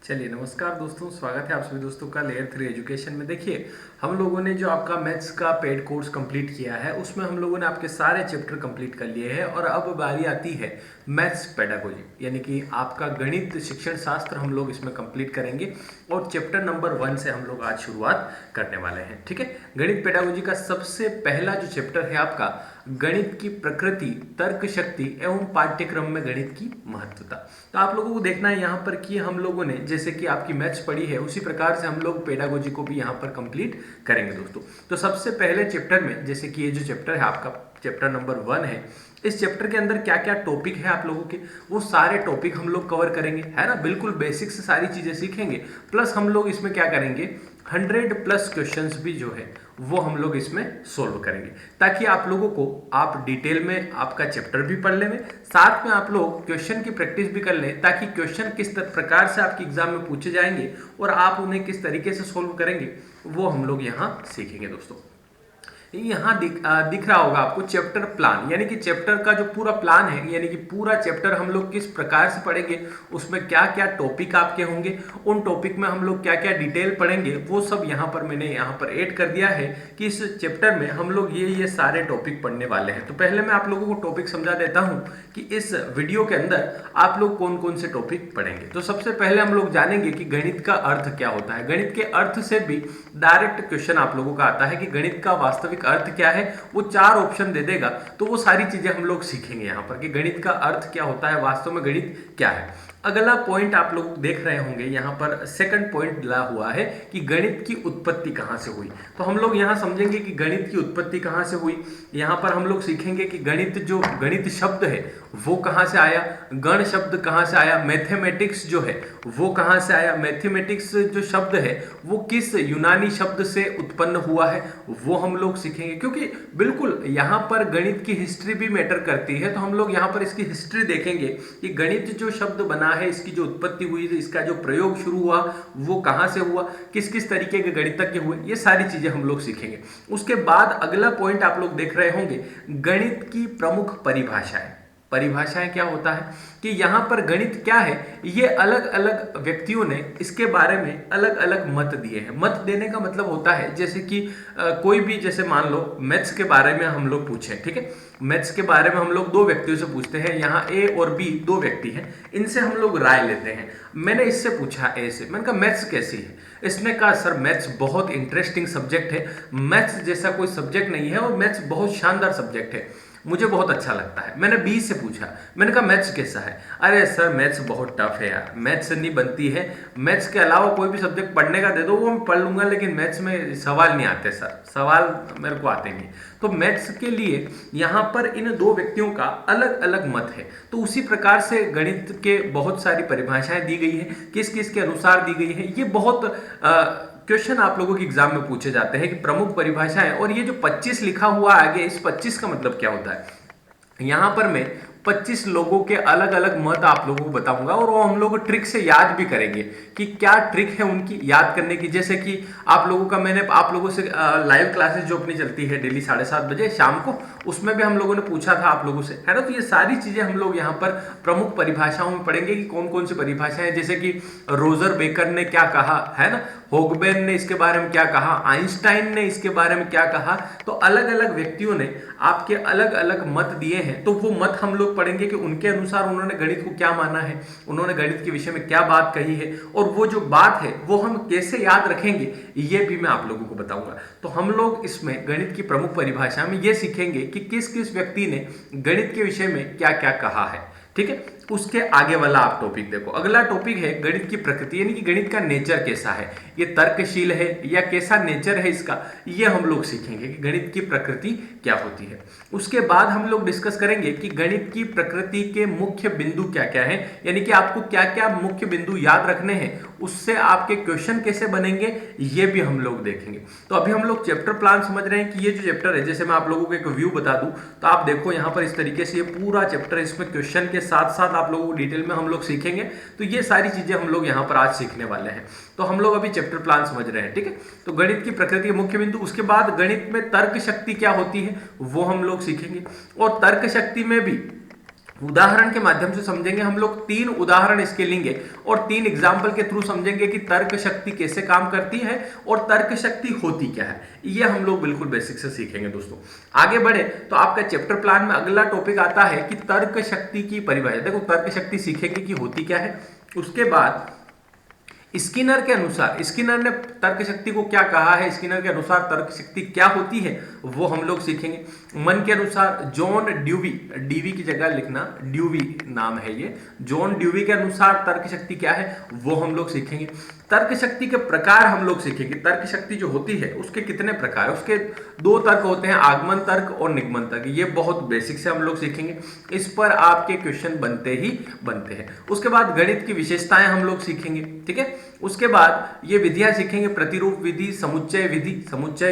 चलिए नमस्कार दोस्तों, स्वागत है आप सभी दोस्तों का लेयर 3 एजुकेशन में। देखिए, हम लोगों ने जो आपका मैथ्स का पेड कोर्स कंप्लीट किया है उसमें हम लोगों ने आपके सारे चैप्टर कंप्लीट कर लिए हैं और अब बारी आती है मैथ्स पेडागोजी, यानी कि आपका गणित शिक्षण शास्त्र हम लोग इसमें कंप्लीट करेंगे और चैप्टर नंबर 1 से हम लोग आज शुरुआत करने वाले हैं। ठीक है, गणित पेडागोजी का सबसे पहला जो चैप्टर है आपका गणित की प्रकृति, तर्क शक्ति एवं पाठ्यक्रम में गणित की महत्वता। तो आप लोगों को देखना है यहाँ पर कि हम लोगों ने जैसे कि आपकी मैथ्स पढ़ी है उसी प्रकार से हम लोग पेडागोजी को भी यहाँ पर कंप्लीट करेंगे दोस्तों। तो सबसे पहले चैप्टर में, जैसे कि ये जो चैप्टर है आपका चैप्टर नंबर 1 है, इस चैप्टर के अंदर क्या क्या टॉपिक है आप लोगों के, वो सारे टॉपिक हम लोग कवर करेंगे, है ना। बिल्कुल बेसिक से सारी चीजें सीखेंगे, प्लस हम लोग इसमें क्या करेंगे 100+ क्वेश्चंस भी जो है वो हम लोग इसमें सोल्व करेंगे, ताकि आप लोगों को आप डिटेल में आपका चैप्टर भी पढ़ लें, साथ में आप लोग क्वेश्चन की प्रैक्टिस भी कर लें, ताकि क्वेश्चन किस प्रकार से आपके एग्जाम में पूछे जाएंगे और आप उन्हें किस तरीके से सोल्व करेंगे वो हम लोग यहाँ सीखेंगे दोस्तों। यहाँ दिख रहा होगा आपको चैप्टर प्लान, यानी कि चैप्टर का जो पूरा प्लान है, यानी कि पूरा चैप्टर हम लोग किस प्रकार से पढ़ेंगे, उसमें क्या क्या टॉपिक आपके होंगे, उन टॉपिक में हम लोग क्या क्या डिटेल पढ़ेंगे, वो सब यहाँ पर मैंने यहाँ पर ऐड कर दिया है कि इस चैप्टर में हम लोग ये सारे टॉपिक पढ़ने वाले हैं। तो पहले मैं आप लोगों को टॉपिक समझा देता हूँ कि इस वीडियो के अंदर आप लोग कौन कौन से टॉपिक पढ़ेंगे। तो सबसे पहले हम लोग जानेंगे कि गणित का अर्थ क्या होता है। गणित के अर्थ से भी डायरेक्ट क्वेश्चन आप लोगों का आता है कि गणित का वास्तविक अर्थ क्या है, वो 4 ऑप्शन दे देगा। तो वो सारी चीजें हम लोग सीखेंगे यहाँ पर कि गणित का अर्थ क्या होता है, वास्तव में गणित क्या है। अगला पॉइंट आप लोग देख रहे होंगे यहाँ पर सेकंड पॉइंट दिया हुआ है कि गणित की उत्पत्ति कहाँ से हुई। तो हम लोग यहाँ समझेंगे कि गणित की उत्पत्ति कहाँ से हुई। यहाँ पर हम लोग सीखेंगे कि गणित शब्द है वो कहाँ से आया, गण शब्द कहाँ से आया, मैथमेटिक्स जो है वो कहाँ से आया, मैथमेटिक्स जो शब्द है वो किस यूनानी शब्द से उत्पन्न हुआ है वो हम लोग सीखेंगे, क्योंकि बिल्कुल यहाँ पर गणित की हिस्ट्री भी मैटर करती है। तो हम लोग यहाँ पर इसकी हिस्ट्री देखेंगे कि गणित जो शब्द बना है, इसकी जो उत्पत्ति हुई, इसका जो प्रयोग शुरू हुआ वो कहाँ से हुआ, किस किस तरीके के गणितज्ञ हुए, ये सारी चीजें हम लोग सीखेंगे। उसके बाद अगला पॉइंट आप लोग देख रहे होंगे गणित की प्रमुख परिभाषाएं। परिभाषाएं क्या होता है कि यहाँ पर गणित क्या है, ये अलग अलग व्यक्तियों ने इसके बारे में अलग अलग मत दिए हैं। मत देने का मतलब होता है जैसे कि कोई भी, जैसे मान लो मैथ्स के बारे में हम लोग पूछें, ठीक है, मैथ्स के बारे में हम लोग 2 व्यक्तियों से पूछते हैं, यहाँ ए और बी 2 व्यक्ति हैं, इनसे हम लोग राय लेते हैं। मैंने इससे पूछा ए से, मैंने कहा मैथ्स कैसी है, इसने कहा सर मैथ्स बहुत इंटरेस्टिंग सब्जेक्ट है, मैथ्स जैसा कोई सब्जेक्ट नहीं है और मैथ्स बहुत शानदार सब्जेक्ट है, मुझे बहुत अच्छा लगता है। मैंने बी से पूछा, मैंने कहा मैथ्स कैसा है, अरे सर मैथ्स बहुत टफ है यार, मैथ्स नहीं बनती है, मैथ्स के अलावा कोई भी सब्जेक्ट पढ़ने का दे दो वो मैं पढ़ लूंगा, लेकिन मैथ्स में सवाल नहीं आते सर, सवाल मेरे को आते नहीं। तो मैथ्स के लिए यहाँ पर इन 2 व्यक्तियों का अलग अलग मत है। तो उसी प्रकार से गणित के बहुत सारी परिभाषाएं दी गई है, किस किस के अनुसार दी गई है। ये बहुत क्वेश्चन आप लोगों के एग्जाम में पूछे जाते हैं कि प्रमुख परिभाषाएं, और ये जो 25 लिखा हुआ आगे, इस 25 का मतलब क्या होता है। यहां पर मैं 25 लोगों के अलग अलग मत आप लोगों को बताऊंगा और वो हम लोग ट्रिक से याद भी करेंगे कि क्या ट्रिक है उनकी याद करने की। जैसे कि आप लोगों का, मैंने आप लोगों से लाइव क्लासेस जो अपनी चलती है डेली 7:30 बजे शाम को, उसमें भी हम लोगों ने पूछा था आप लोगों से, है ना। तो ये सारी चीजें हम लोग यहाँ पर प्रमुख परिभाषाओं में पढ़ेंगे कि कौन कौन सी परिभाषाएं, जैसे कि रोजर बेकर ने क्या कहा, है ना, होगबेन ने इसके बारे में क्या कहा, आइंस्टाइन ने इसके बारे में क्या कहा। तो अलग अलग व्यक्तियों ने आपके अलग अलग मत दिए हैं, तो वो मत हम लोग पढ़ेंगे कि उनके अनुसार उन्होंने गणित को क्या माना है, उन्होंने गणित के विषय में क्या बात कही है, और वो जो बात है वो हम कैसे याद रखेंगे ये भी मैं आप लोगों को बताऊंगा। तो हम लोग इसमें गणित की प्रमुख परिभाषा में ये सीखेंगे कि किस किस व्यक्ति ने गणित के विषय में क्या क्या कहा है, ठीक है। उसके आगे वाला आप टॉपिक देखो, अगला टॉपिक है गणित की प्रकृति, यानी कि गणित का नेचर कैसा है, ये तर्कशील है या कैसा नेचर है इसका, ये हम लोग सीखेंगे कि गणित की प्रकृति क्या होती है। उसके बाद हम लोग डिस्कस करेंगे कि गणित की प्रकृति के मुख्य बिंदु क्या क्या है, यानी कि आपको क्या क्या मुख्य बिंदु याद रखने हैं, उससे आपके क्वेश्चन कैसे बनेंगे ये भी हम लोग देखेंगे। तो अभी हम लोग चैप्टर प्लान समझ रहे हैं कि ये जो चैप्टर है, जैसे मैं आप लोगों को एक व्यू बता दूं तो आप देखो यहाँ पर इस तरीके से ये पूरा चैप्टर, इसमें क्वेश्चन के साथ साथ आप लोगों को डिटेल में हम लोग सीखेंगे। तो ये सारी चीजें हम लोग यहाँ पर आज सीखने वाले हैं। तो हम लोग अभी चैप्टर प्लान समझ रहे हैं, ठीक है। तो गणित की प्रकृति के मुख्य बिंदु, उसके बाद गणित में तर्क शक्ति क्या होती है वो हम लोग सीखेंगे, और तर्क शक्ति में भी उदाहरण के माध्यम से समझेंगे हम लोग। 3 उदाहरण इसके लेंगे और 3 एग्जाम्पल के थ्रू समझेंगे कि तर्क शक्ति कैसे काम करती है और तर्क शक्ति होती क्या है। ये हम लोग बिल्कुल बेसिक से सीखेंगे दोस्तों। आगे बढ़े तो आपका चैप्टर प्लान में अगला टॉपिक आता है कि तर्क शक्ति की परिभाषा। देखो तर्क शक्ति सीखेंगे कि होती क्या है, उसके बाद स्किनर के अनुसार, स्किनर ने तर्क शक्ति को क्या कहा है, स्किनर के अनुसार तर्क शक्ति क्या होती है वो हम लोग सीखेंगे। मन के अनुसार जॉन ड्यूवी, डीवी की जगह लिखना, ड्यूवी नाम है ये, जॉन ड्यूवी के अनुसार तर्क शक्ति क्या है वो हम लोग सीखेंगे। तर्क शक्ति के प्रकार हम लोग सीखेंगे। तर्क शक्ति जो होती है उसके कितने प्रकार है, उसके 2 तर्क होते हैं, आगमन तर्क और निगमन तर्क। ये बहुत बेसिक से हम लोग सीखेंगे, इस पर आपके क्वेश्चन बनते ही बनते हैं। उसके बाद गणित की विशेषताएं हम लोग सीखेंगे, ठीक है। उसके बाद ये विधियां सीखेंगे, प्रतिरूप विधि, समुच्चय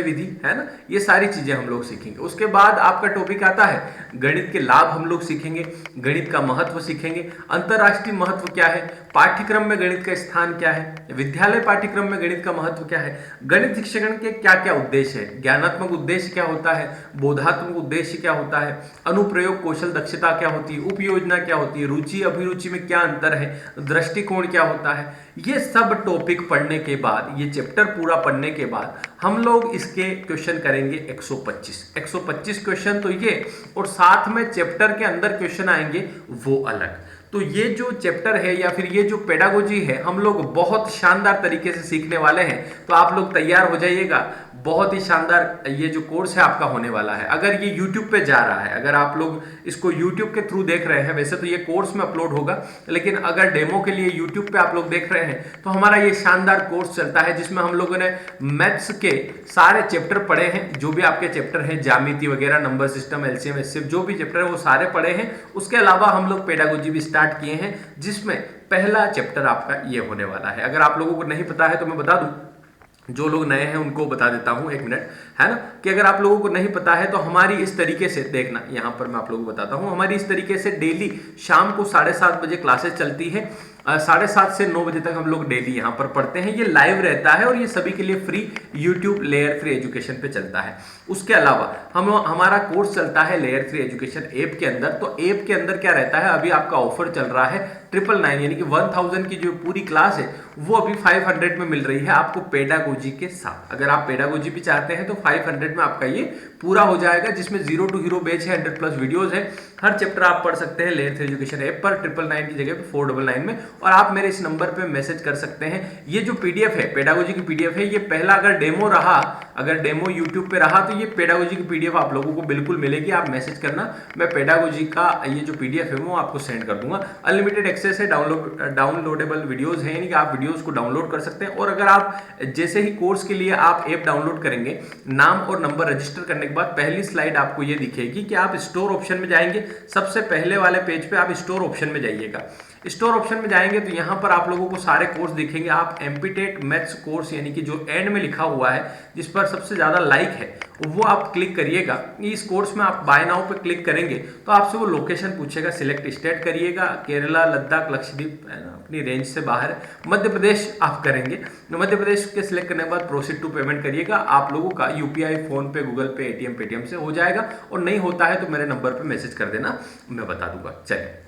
विधि, है ना, ये सारी चीजें हम लोग सीखेंगे। उसके बाद आपका टॉपिक आता है गणित के लाभ हम लोग सीखेंगे, गणित का महत्व सीखेंगे, अंतरराष्ट्रीय महत्व क्या है, पाठ्यक्रम में गणित का स्थान क्या है, विद्यालय पाठ्यक्रम में गणित का महत्व क्या है, गणित शिक्षण के क्या क्या उद्देश्य है, ज्ञानात्मक उद्देश्य क्या होता है, बोधात्मक उद्देश्य क्या होता है, अनुप्रयोग कौशल दक्षता क्या होती है, उपयोजना क्या होती है, रुचि अभिरुचि में क्या अंतर है, दृष्टिकोण क्या होता है। ये सब टॉपिक पढ़ने के बाद, ये चैप्टर पूरा पढ़ने के बाद हम लोग इसके क्वेश्चन करेंगे 125 क्वेश्चन तो ये, और साथ में चैप्टर के अंदर क्वेश्चन आएंगे वो अलग। तो ये जो चैप्टर है या फिर ये जो पेडागोजी है हम लोग बहुत शानदार तरीके से सीखने वाले हैं। तो आप लोग तैयार हो जाइएगा, बहुत ही शानदार ये जो कोर्स है आपका होने वाला है। अगर ये YouTube पे जा रहा है, अगर आप लोग इसको YouTube के थ्रू देख रहे हैं, वैसे तो ये कोर्स में अपलोड होगा, लेकिन अगर डेमो के लिए YouTube पे आप लोग देख रहे हैं तो हमारा ये शानदार कोर्स चलता है जिसमें हम लोगों ने मैथ्स के सारे चैप्टर पढ़े हैं, जो भी आपके चैप्टर हैं, ज्यामिति वगैरह, नंबर सिस्टम, एलसीएम एचसीएफ, जो भी चैप्टर है वो सारे पढ़े हैं। उसके अलावा हम लोग पेडागोजी भी स्टार्ट किए हैं जिसमें पहला चैप्टर आपका ये होने वाला है। अगर आप लोगों को नहीं पता है तो मैं बता दूं, जो लोग नए हैं उनको बता देता हूं, 1 मिनट, है ना, कि अगर आप लोगों को नहीं पता है तो हमारी इस तरीके से देखना, यहां पर मैं आप लोगों को बताता हूं, हमारी इस तरीके से डेली शाम को 7:30 बजे क्लासेस चलती है। 7:30 से 9 बजे तक हम लोग डेली यहाँ पर पढ़ते हैं। ये लाइव रहता है और ये सभी के लिए फ्री यूट्यूब लेयर 3 एजुकेशन पे चलता है। उसके अलावा हमारा कोर्स चलता है लेयर 3 एजुकेशन ऐप के अंदर। तो ऐप के अंदर क्या रहता है, अभी आपका ऑफर चल रहा है 999 यानी कि 1000 की जो पूरी क्लास है वो अभी 500 में मिल रही है आपको पेडागोजी के साथ। अगर आप पेडागोजी भी चाहते हैं तो 500 में आपका ये पूरा हो जाएगा, जिसमें 0 to हीरो बैच है, 100+ वीडियोस है, हर चैप्टर आप पढ़ सकते हैं लेयर 3 एजुकेशन ऐप पर 999 की जगह पे 499 में। और आप मेरे इस नंबर पे मैसेज कर सकते हैं। ये जो पीडीएफ है, पेडागोजी की पीडीएफ है, ये पहला अगर डेमो रहा, अगर डेमो यूट्यूब पे रहा तो ये पेडागोजी की पीडीएफ आप लोगों को बिल्कुल मिलेगी। आप मैसेज करना, मैं पेडागोजी का ये जो पीडीएफ है वो आपको सेंड कर दूंगा। अनलिमिटेड एक्सेस है, डाउनलोडेबल वीडियोस है, यानी कि आप वीडियोस को डाउनलोड कर सकते हैं। और अगर आप जैसे ही कोर्स के लिए आप ऐप डाउनलोड करेंगे, नाम और नंबर रजिस्टर करने के बाद पहली स्लाइड आपको ये दिखेगी कि आप स्टोर ऑप्शन में जाएंगे। सबसे पहले वाले पेज पे आप स्टोर ऑप्शन में जाइएगा। स्टोर ऑप्शन में जाएंगे तो यहाँ पर आप लोगों को सारे कोर्स दिखेंगे। आप एमपीटेट मैथ्स कोर्स यानी कि जो एंड में लिखा हुआ है, जिस पर सबसे ज्यादा लाइक है, वो आप क्लिक करिएगा। इस कोर्स में आप बाय नाउ पे क्लिक करेंगे तो आपसे वो लोकेशन पूछेगा, सिलेक्ट स्टेट करिएगा, केरला, लद्दाख, लक्षद्वीप, अपनी रेंज से बाहर, मध्य प्रदेश आप करेंगे। मध्य प्रदेश के सिलेक्ट करने के बाद प्रोसीड टू पेमेंट करिएगा। आप लोगों का यूपीआई, फोन पे, गूगल पे, एटीएम, पेटीएम से हो जाएगा। और नहीं होता है तो मेरे नंबर पे मैसेज कर देना, मैं बता दूंगा। चलिए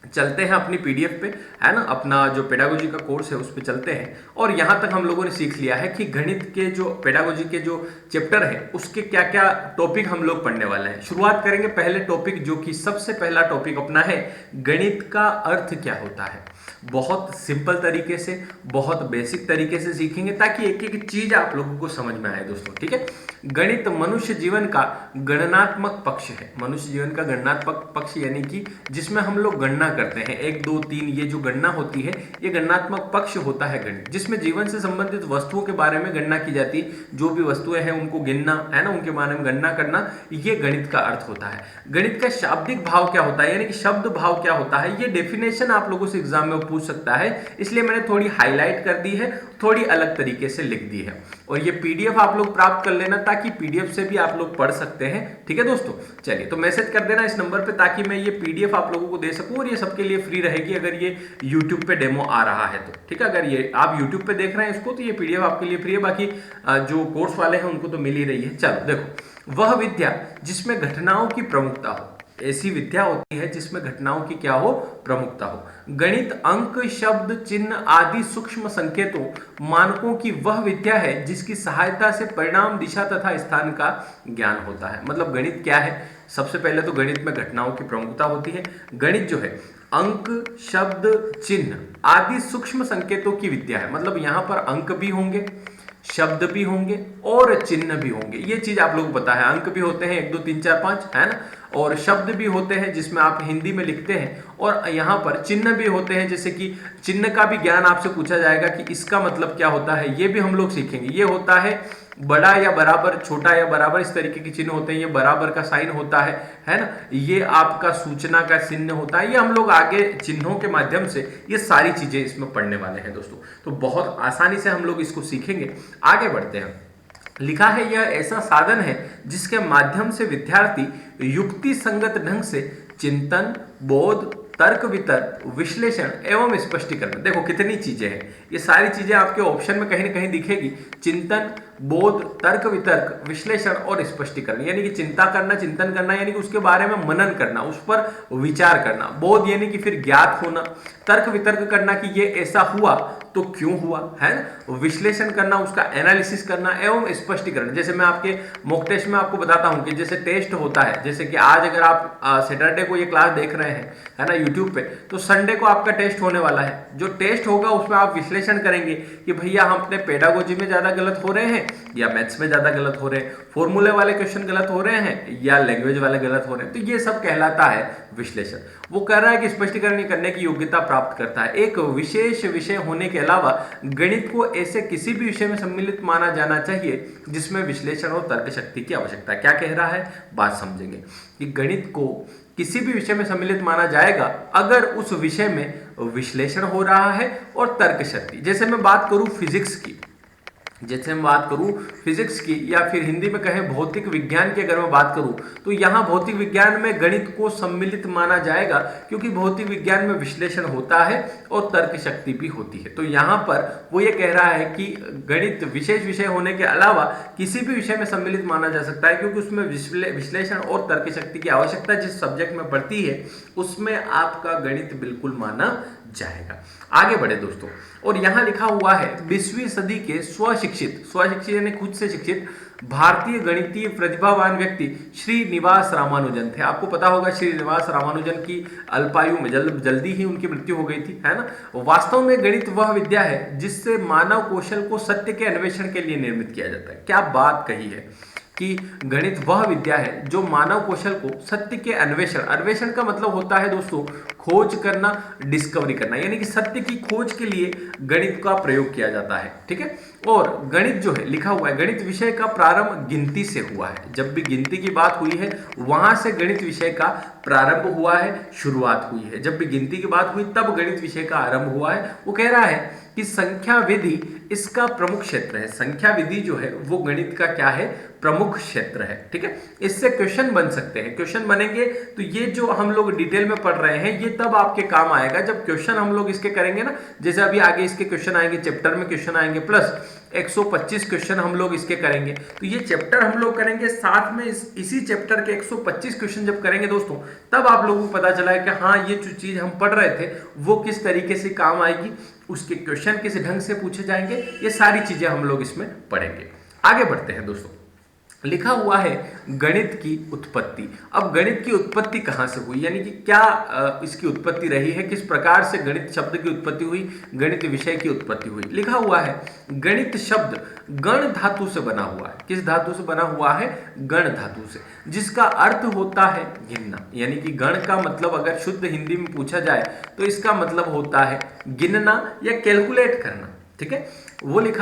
चलते हैं अपनी पीडीएफ पे, है ना, अपना जो पेडागोजी का कोर्स है उस पे चलते हैं। और यहाँ तक हम लोगों ने सीख लिया है कि गणित के जो पेडागोजी के जो चैप्टर है उसके क्या क्या टॉपिक हम लोग पढ़ने वाले हैं। शुरुआत करेंगे पहले टॉपिक, जो कि सबसे पहला टॉपिक अपना है, गणित का अर्थ क्या होता है। बहुत सिंपल तरीके से, बहुत बेसिक तरीके से सीखेंगे ताकि एक एक चीज आप लोगों को समझ में आए दोस्तों, ठीक है। गणित मनुष्य जीवन का गणनात्मक पक्ष है। मनुष्य जीवन का गणनात्मक पक्ष यानी कि जिसमें हम लोग गणना करते हैं, 1 2 3, ये जो गणना होती है ये गणनात्मक पक्ष होता है गणित, जिसमें जीवन से संबंधित वस्तुओं के बारे में गणना की जाती है। जो भी वस्तुएं हैं उनको गिनना, है ना, उनके बारे में गणना करना, ये गणित का अर्थ होता है। गणित का शाब्दिक भाव क्या होता है, यानी कि शब्द भाव क्या होता है, ये डेफिनेशन आप लोगों से एग्जाम में पूछ सकता है, इसलिए मैंने थोड़ी हाईलाइट कर दी है, थोड़ी अलग तरीके से लिख दी है। और ये पीडीएफ आप लोग प्राप्त कर लेना ताकि पीडीएफ से भी आप लोग पढ़ सकते हैं, ठीक है दोस्तों। चलिए तो मैसेज कर देना इस नंबर पे ताकि मैं ये पीडीएफ आप लोगों को दे सकूं, और ये सबके लिए फ्री रहेगी अगर ये यूट्यूब पे डेमो आ रहा है तो, ठीक है। अगर ये आप यूट्यूब पे देख रहे हैं इसको तो ये पीडीएफ आपके लिए फ्री है, बाकी जो कोर्स वाले हैं उनको तो मिल ही रही है। चलो देखो, वह विद्या जिसमें घटनाओं की प्रमुखता हो, ऐसी विद्या होती है जिसमें घटनाओं की क्या हो, प्रमुखता हो। गणित अंक, शब्द, चिन्ह आदि सूक्ष्म संकेतों, मानकों की वह विद्या है जिसकी सहायता से परिणाम, दिशा तथा स्थान का ज्ञान होता है। मतलब गणित क्या है? सबसे पहले तो गणित में घटनाओं की प्रमुखता होती है। गणित जो है अंक, शब्द, चिन्ह आदि सूक्ष्म संकेतों की विद्या है। मतलब यहां पर अंक भी होंगे, शब्द भी होंगे और चिन्ह भी होंगे। ये चीज आप लोगों को पता है। अंक भी होते हैं 1 2 3 4 5, है ना, और शब्द भी होते हैं जिसमें आप हिंदी में लिखते हैं, और यहाँ पर चिन्ह भी होते हैं, जैसे कि चिन्ह का भी ज्ञान आपसे पूछा जाएगा कि इसका मतलब क्या होता है, ये भी हम लोग सीखेंगे। ये होता है बड़ा या बराबर, छोटा या बराबर, इस तरीके के चिन्ह होते हैं। ये बराबर का साइन होता है ना, ये आपका सूचना का चिन्ह होता है। ये हम लोग आगे चिन्हों के माध्यम से ये सारी चीजें इसमें पढ़ने वाले हैं दोस्तों। तो बहुत आसानी से हम लोग इसको सीखेंगे। आगे बढ़ते हैं। लिखा है यह ऐसा साधन है जिसके माध्यम से विद्यार्थी युक्ति संगत ढंग से चिंतन, बोध, तर्क वितर्क, विश्लेषण एवं स्पष्टीकरण, देखो कितनी चीजें हैं, ये सारी चीजें आपके ऑप्शन में कहीं ना कहीं दिखेगी। चिंतन, बोध, तर्क वितर्क, विश्लेषण और स्पष्टीकरण, यानी कि चिंता करना, चिंतन करना, यानी कि उसके बारे में मनन करना, उस पर विचार करना। बोध यानी कि फिर ज्ञात होना। तर्क वितर्क करना कि ये ऐसा हुआ तो क्यों हुआ, है ना। विश्लेषण करना, उसका एनालिसिस करना एवं स्पष्टीकरण। जैसे मैं आपके मॉक टेस्ट में आपको बताता हूं कि जैसे टेस्ट होता है, जैसे कि आज अगर आप सैटरडे को ये क्लास देख रहे हैं, है ना, यूट्यूब पे, तो संडे को आपका टेस्ट होने वाला है। जो टेस्ट होगा उसमें आप विश्लेषण करेंगे कि भैया हम अपने पेडागोजी में ज्यादा गलत हो रहे हैं या मैथ्स में ज्यादा गलत हो रहे हैं, फॉर्मूले वाले क्वेश्चन गलत हो रहे हैं या लैंग्वेज वाले गलत हो रहे हैं। तो ये सब कहलाता है विश्लेषण। वो कह रहा है कि स्पष्टीकरण करने की योग्यता प्राप्त करता है। एक विशेष विषय होने के अलावा गणित को ऐसे किसी भी विषय में सम्मिलित माना जाना चाहिए जिसमें विश्लेषण और तर्क शक्ति की आवश्यकता है। क्या कह रहा है, बात समझेंगे कि गणित को किसी भी विषय में सम्मिलित माना जाएगा अगर उस विषय में विश्लेषण हो रहा है और तर्क शक्ति। जैसे मैं बात करूं फिजिक्स की, जैसे मैं बात करूं फिजिक्स की, या फिर हिंदी में कहें भौतिक विज्ञान की अगर मैं बात करूं, तो यहां भौतिक विज्ञान में गणित को सम्मिलित माना जाएगा क्योंकि भौतिक विज्ञान में विश्लेषण होता है और तर्क शक्ति भी होती है। तो यहां पर वो ये कह रहा है कि गणित विशेष विषय होने के अलावा किसी भी विषय में सम्मिलित माना जा सकता है क्योंकि उसमें विश्लेषण और तर्क शक्ति की आवश्यकता जिस सब्जेक्ट में पड़ती है उसमें आपका गणित बिल्कुल माना जाएगा। आगे बढ़े दोस्तों, और यहां लिखा हुआ है 20वीं सदी के स्वशिक्षित यानी खुद से शिक्षित भारतीय गणितीय प्रतिभावान व्यक्ति श्रीनिवास रामानुजन थे। आपको पता होगा श्रीनिवास रामानुजन की अल्पायु में जल्दी ही उनकी मृत्यु हो गई थी, है ना। वास्तव में गणित वह विद्या है जिससे मानव कौशल को सत्य के अन्वेषण के लिए निर्मित किया जाता है। क्या बात कही है कि गणित वह विद्या है जो मानव कौशल को सत्य के अन्वेषण का मतलब होता है दोस्तों खोज करना, डिस्कवरी करना, यानी कि सत्य की खोज के लिए गणित का प्रयोग किया जाता है, ठीक है। और गणित जो है लिखा हुआ है, गणित विषय का प्रारंभ गिनती से हुआ है। जब भी गिनती की बात हुई है वहां से गणित विषय का प्रारंभ हुआ है, शुरुआत हुई है। जब भी गिनती की बात हुई तब गणित विषय का आरंभ हुआ है। वो कह रहा है कि संख्या विधि इसका प्रमुख क्षेत्र है। संख्या विधि जो है वो गणित का क्या है, प्रमुख क्षेत्र है, ठीक है। इससे क्वेश्चन बन सकते हैं, क्वेश्चन बनेंगे तो ये जो हम लोग डिटेल में पढ़ रहे हैं ये तब आपके काम आएगा जब क्वेश्चन हम लोग इसके करेंगे ना। जैसे अभी आगे इसके क्वेश्चन आएंगे, चैप्टर में क्वेश्चन आएंगे, प्लस 125 क्वेश्चन हम लोग इसके करेंगे। तो ये चैप्टर हम लोग करेंगे, साथ में इसी चैप्टर के 125 क्वेश्चन जब करेंगे दोस्तों तब आप लोगों को पता चला है कि हाँ ये जो चीज हम पढ़ रहे थे वो किस तरीके से काम आएगी, उसके क्वेश्चन किस ढंग से पूछे जाएंगे, ये सारी चीजें हम लोग इसमें पढ़ेंगे। आगे बढ़ते हैं दोस्तों। लिखा हुआ है गणित की उत्पत्ति। अब गणित की उत्पत्ति कहां से हुई, यानी कि क्या इसकी उत्पत्ति रही है, किस प्रकार से गणित शब्द की उत्पत्ति हुई, गणित विषय की उत्पत्ति हुई। लिखा हुआ है गणित शब्द गण धातु से बना हुआ है। किस धातु से बना हुआ है, गण धातु से, जिसका अर्थ होता है गिनना। यानी कि गण का मतलब अगर शुद्ध हिंदी में पूछा जाए तो इसका मतलब होता है गिनना या कैलकुलेट करना, ठीक है। वो लिख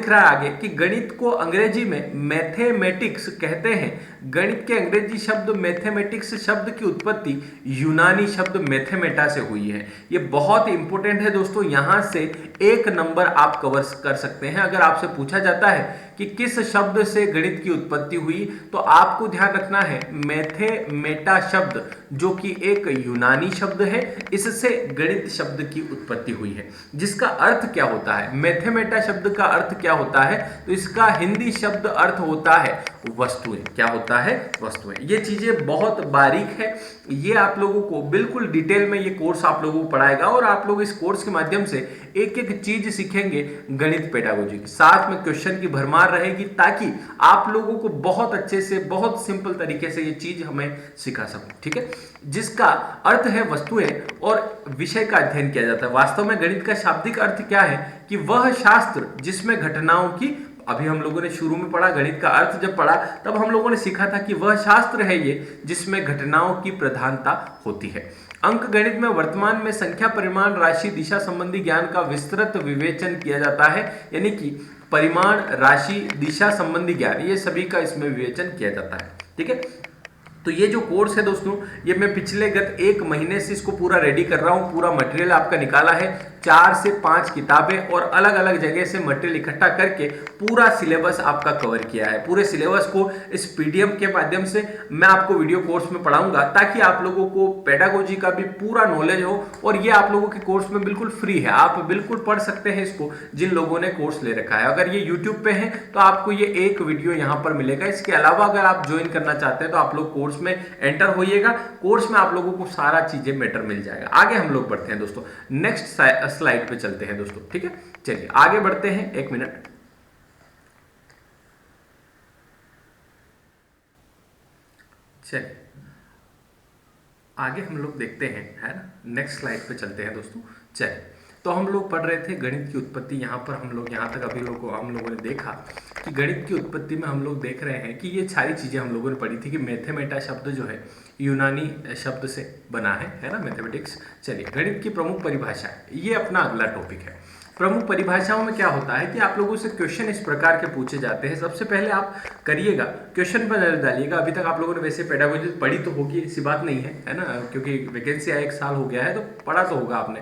रहा है आगे कि गणित को अंग्रेजी में मैथमेटिक्स कहते हैं। गणित के अंग्रेजी शब्द मैथमेटिक्स शब्द की उत्पत्ति यूनानी शब्द मैथमेटा से हुई है। ये बहुत इंपॉर्टेंट है दोस्तों, यहां से 1 नंबर आप कवर कर सकते हैं। अगर आपसे पूछा जाता है कि किस शब्द से गणित की उत्पत्ति हुई तो आपको ध्यान रखना है मैथमेटा शब्द जो कि एक यूनानी शब्द है, इससे गणित शब्द की उत्पत्ति हुई है। जिसका अर्थ क्या होता है, मैथमेटा शब्द का अर्थ क्या होता है, तो इसका हिंदी शब्द अर्थ होता है वस्तुएं। क्या होता है? वस्तुएं। ये चीजें बहुत बारीक है, ये आप लोगों को बिल्कुल डिटेल में ये कोर्स आप लोगों को पढ़ाएगा और आप लोग इस कोर्स के माध्यम से एक एक चीज सीखेंगे गणित पेडागोजी की। साथ में क्वेश्चन की भरमार रहेगी ताकि आप लोगों को बहुत अच्छे से, बहुत सिंपल तरीके से ये चीज हमें सिखा सकूं। ठीक है, जिसका अर्थ है वस्तुएं और विषय का अध्ययन किया जाता है। वास्तव में गणित का शाब्दिक अर्थ क्या है कि वह शास्त्र जिसमें घटनाओं की, अभी हम लोगों ने शुरू में पढ़ा, गणित का अर्थ जब पढ़ा तब हम लोगों ने सीखा था कि वह शास्त्र है ये जिसमें घटनाओं की प्रधानता होती है। अंक गणित में वर्तमान में संख्या, परिमाण, राशि, दिशा संबंधी ज्ञान का विस्तृत विवेचन किया जाता है, यानी कि परिमाण, राशि, दिशा संबंधी ज्ञान, ये सभी का इसमें विवेचन किया जाता है। ठीक है, तो ये जो कोर्स है दोस्तों, ये मैं पिछले गत 1 महीने से इसको पूरा रेडी कर रहा हूँ। पूरा मटेरियल आपका निकाला है, 4 से 5 किताबें और अलग अलग जगह से मटेरियल इकट्ठा करके पूरा सिलेबस आपका कवर किया है। पूरे सिलेबस को इस पीडीएफ के माध्यम से मैं आपको वीडियो कोर्स में पढ़ाऊंगा ताकि आप लोगों को पेडागोजी का भी पूरा नॉलेज हो। और ये आप लोगों के कोर्स में बिल्कुल फ्री है, आप बिल्कुल पढ़ सकते हैं इसको जिन लोगों ने कोर्स ले रखा है। अगर ये यूट्यूब पे है तो आपको ये एक वीडियो यहाँ पर मिलेगा। इसके अलावा अगर आप ज्वाइन करना चाहते हैं तो आप लोग कोर्स में एंटर होइएगा, कोर्स में आप लोगों को सारा चीजें मैटर मिल जाएगा। आगे हम लोग बढ़ते हैं दोस्तों, नेक्स्ट स्लाइड पे चलते हैं दोस्तों। ठीक है, चलिए आगे बढ़ते हैं। 1 मिनट, चलिए आगे हम लोग देखते हैं, है ना। नेक्स्ट स्लाइड पे चलते हैं दोस्तों। चलिए, तो हम लोग पढ़ रहे थे गणित की उत्पत्ति। यहाँ पर हम लोग यहाँ तक अभी हम लोगों ने देखा कि गणित की उत्पत्ति में हम लोग देख रहे हैं कि ये सारी चीज़ें हम लोगों ने पढ़ी थी कि मैथमेटा शब्द जो है यूनानी शब्द से बना है ना, मैथमेटिक्स। चलिए, गणित की प्रमुख परिभाषा, ये अपना अगला टॉपिक है। प्रमुख परिभाषाओं में क्या होता है कि आप लोगों से क्वेश्चन इस प्रकार के पूछे जाते हैं। सबसे पहले आप करिएगा, क्वेश्चन पर नजर डालिएगा। अभी तक आप लोगों ने वैसे पेडागोजी पढ़ी तो होगी, ऐसी बात नहीं है ना, क्योंकि वैकेंसी आया 1 साल हो गया है तो पढ़ा तो होगा आपने।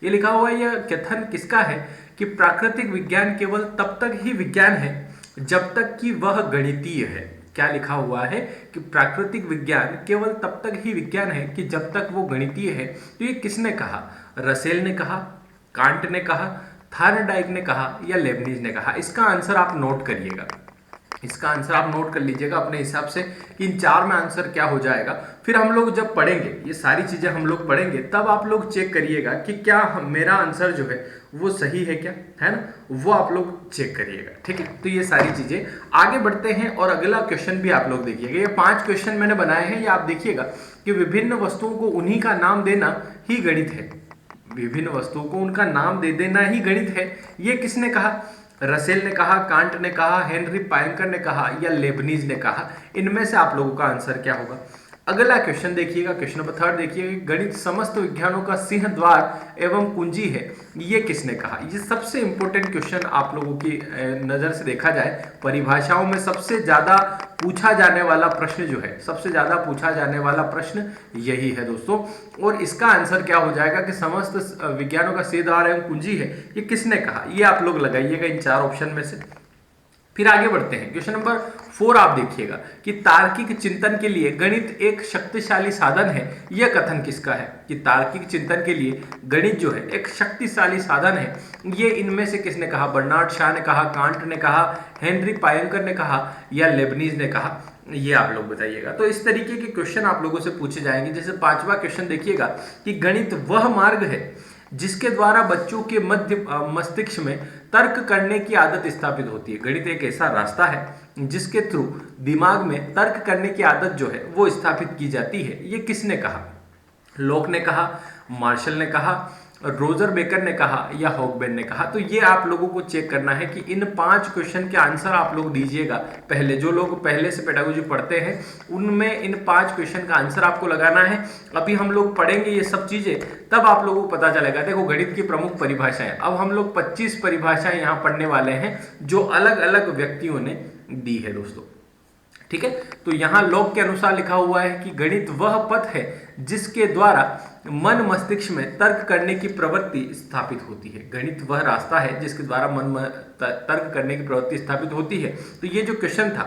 ये लिखा हुआ है, यह कथन किसका है कि प्राकृतिक विज्ञान केवल तब तक ही विज्ञान है जब तक कि वह गणितीय है। क्या लिखा हुआ है कि प्राकृतिक विज्ञान केवल तब तक ही विज्ञान है कि जब तक वो गणितीय है। तो ये किसने कहा? रसेल ने कहा, कांट ने कहा, थार्नडाइक ने कहा या लेबनीज ने कहा? इसका आंसर आप नोट करिएगा, इसका आंसर आप नोट कर लीजिएगा अपने हिसाब से कि इन 4 में आंसर क्या हो जाएगा। फिर हम लोग जब पढ़ेंगे, ये सारी चीजें हम लोग पढ़ेंगे, तब आप लोग चेक करिएगा कि क्या मेरा आंसर जो है वो सही है क्या, है ना, वो आप लोग चेक करिएगा। ठीक है, तो ये सारी चीजें, आगे बढ़ते हैं। और अगला क्वेश्चन भी आप लोग देखिएगा। ये 5 क्वेश्चन मैंने बनाए हैं, ये आप देखिएगा कि विभिन्न वस्तुओं को उन्हीं का नाम देना ही गणित है। विभिन्न वस्तुओं को उनका नाम दे देना ही गणित है। ये किसने कहा? रसेल ने कहा, कांट ने कहा, हेनरी पायंकर ने कहा या लेबनीज ने कहा? इनमें से आप लोगों का आंसर क्या होगा? अगला क्वेश्चन देखिएगा, क्वेश्चन नंबर 3 देखिएगा, गणित समस्त विज्ञानों का सिंह द्वार एवं कुंजी है, ये किसने कहा? ये सबसे इंपॉर्टेंट क्वेश्चन आप लोगों की नजर से देखा जाए, परिभाषाओं में सबसे ज्यादा पूछा जाने वाला प्रश्न जो है, सबसे ज्यादा पूछा जाने वाला प्रश्न यही है दोस्तों। और इसका आंसर क्या हो जाएगा कि समस्त विज्ञानों का सिंह द्वार एवं कुंजी है, ये किसने कहा? ये आप लोग लगाइएगा इन 4 ऑप्शन में से। फिर आगे बढ़ते हैं, क्वेश्चन नंबर 4 आप देखिएगा कि तार्किक चिंतन के लिए गणित एक शक्तिशाली साधन है। यह कथन किसका है कि तार्किक चिंतन के लिए गणित जो है एक शक्तिशाली साधन है? ये इनमें से किसने कहा? बर्नार्ड शॉ ने कहा, कांट ने कहा, हेनरी पायंकर ने कहा या लेबनीज ने कहा? ये आप लोग बताइएगा। तो इस तरीके के क्वेश्चन आप लोगों से पूछे जाएंगे। जैसे 5वां क्वेश्चन देखिएगा कि गणित वह मार्ग है जिसके द्वारा बच्चों के मध्य मस्तिष्क में तर्क करने की आदत स्थापित होती है। गणित एक ऐसा रास्ता है जिसके थ्रू दिमाग में तर्क करने की आदत जो है वो स्थापित की जाती है। ये किसने कहा? लॉक ने कहा, मार्शल ने कहा, रोजर बेकर ने कहा या हॉकबेन ने कहा? तो ये आप लोगों को चेक करना है कि इन 5 क्वेश्चन के आंसर आप लोग दीजिएगा। पहले जो लोग पहले से पेडागोजी पढ़ते हैं उनमें इन 5 क्वेश्चन का आंसर आपको लगाना है। अभी हम लोग पढ़ेंगे ये सब चीजें, तब आप लोगों को पता चलेगा। देखो, गणित की प्रमुख परिभाषाएं, अब हम लोग 25 परिभाषाएं यहाँ पढ़ने वाले हैं जो अलग अलग व्यक्तियों ने दी है दोस्तों। ठीक है, तो यहाँ लॉक के अनुसार लिखा हुआ है कि गणित वह पथ है जिसके द्वारा मन मस्तिष्क में तर्क करने की प्रवृत्ति स्थापित होती है। गणित वह रास्ता है जिसके द्वारा मन में तर्क करने की प्रवृत्ति स्थापित होती है। तो ये जो क्वेश्चन था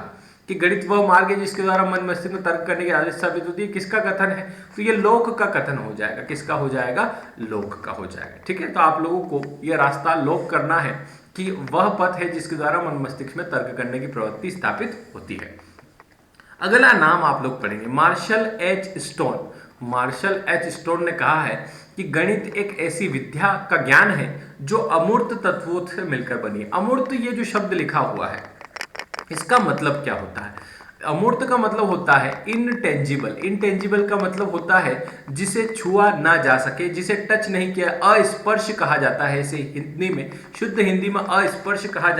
कि गणित वह मार्ग है जिसके द्वारा मन मस्तिष्क में तर्क करने की आदत स्थापित होती है, किसका कथन है? तो ये लॉक का कथन हो जाएगा। किसका हो जाएगा? लॉक का हो जाएगा। ठीक है, तो आप लोगों को यह रास्ता लॉक करना है कि वह पथ है जिसके द्वारा मन मस्तिष्क में तर्क करने की प्रवृत्ति स्थापित होती है। अगला नाम आप लोग पढ़ेंगे Marshall H Stone. Marshall H Stone ने कहा है कि गणित एक ऐसी विद्या का ज्ञान है जो अमूर्त तत्वों से मिलकर बनी है। अमूर्त ये जो शब्द लिखा हुआ है इसका मतलब क्या होता है? अमूर्त का मतलब होता है इनटेंजिबल। इनटेंजिबल का मतलब होता है जिसे छुआ ना जा सके, जिसे टच नहीं किया, अस्पर्श कहा जाता है। इसे हिंदी में, शुद्ध हिंदी में अस्पर्श कहा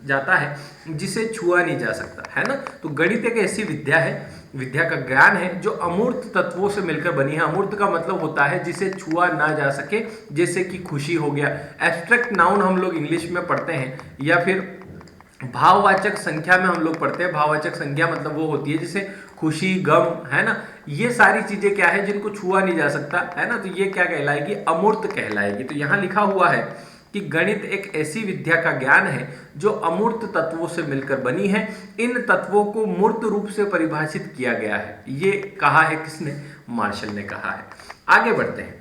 जाता है, जिसे छुआ नहीं जा सकता, है ना। तो गणित एक ऐसी विद्या है, विद्या का ज्ञान है जो अमूर्त तत्वों से मिलकर बनी है। अमूर्त का मतलब होता है जिसे छुआ ना जा सके, जैसे कि खुशी हो गया। एब्स्ट्रैक्ट नाउन हम लोग इंग्लिश में पढ़ते हैं, या फिर भाववाचक संख्या में हम लोग पढ़ते हैं। भाववाचक संख्या मतलब वो होती है जिसे खुशी, गम, है ना, ये सारी चीजें क्या है जिनको छुआ नहीं जा सकता, है ना। तो ये क्या कहलाएगी? अमूर्त कहलाएगी। तो यहां लिखा हुआ है कि गणित एक ऐसी विद्या का ज्ञान है जो अमूर्त तत्वों से मिलकर बनी है। इन तत्वों को मूर्त रूप से परिभाषित किया गया है। ये कहा है किसने? मार्शल ने कहा है। आगे बढ़ते हैं,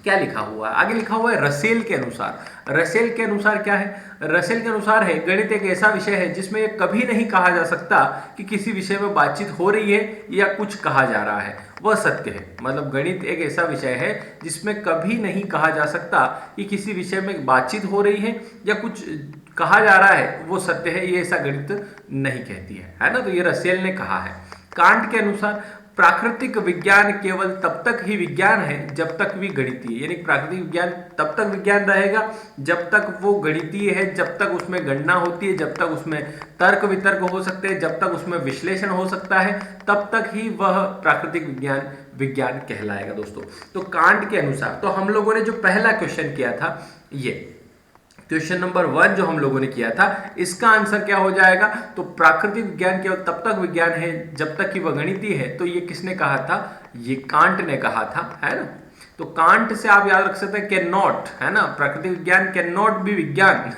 क्या लिखा हुआ है? आगे लिखा हुआ है रसेल के अनुसार। रसेल के अनुसार क्या है? रसेल के अनुसार है गणित एक ऐसा विषय है जिसमें यह कभी नहीं कहा जा सकता कि किसी विषय में बातचीत हो रही है या कुछ कहा जा रहा है, वह सत्य है। मतलब गणित एक ऐसा विषय है जिसमें कभी नहीं कहा जा सकता कि किसी विषय में बातचीत हो रही है या कुछ कहा जा रहा है, वो सत्य है, ये ऐसा गणित नहीं कहती है ना। तो ये रसेल ने कहा है। कांट के अनुसार प्राकृतिक विज्ञान केवल तब तक ही विज्ञान है जब तक भी गणितीय है। यानी प्राकृतिक विज्ञान तब तक विज्ञान रहेगा जब तक वो गणितीय है, जब तक उसमें गणना होती है, जब तक उसमें तर्क वितर्क हो सकते हैं, जब तक उसमें विश्लेषण हो सकता है, तब तक ही वह प्राकृतिक विज्ञान विज्ञान कहलाएगा दोस्तों। तो कांट के अनुसार, तो हम लोगों ने जो पहला क्वेश्चन किया था, ये क्वेश्चन नंबर 1 जो हम लोगों ने किया था, इसका आंसर क्या हो जाएगा? तो प्राकृतिक विज्ञान केवल तब तक विज्ञान है जब तक कि वह गणितीय है। तो ये किसने कहा था? ये कांट ने कहा था, है ना। तो कांट से आप याद रख सकते हैं कैन नॉट, है ना। प्राकृतिक विज्ञान कैन नॉट बी विज्ञान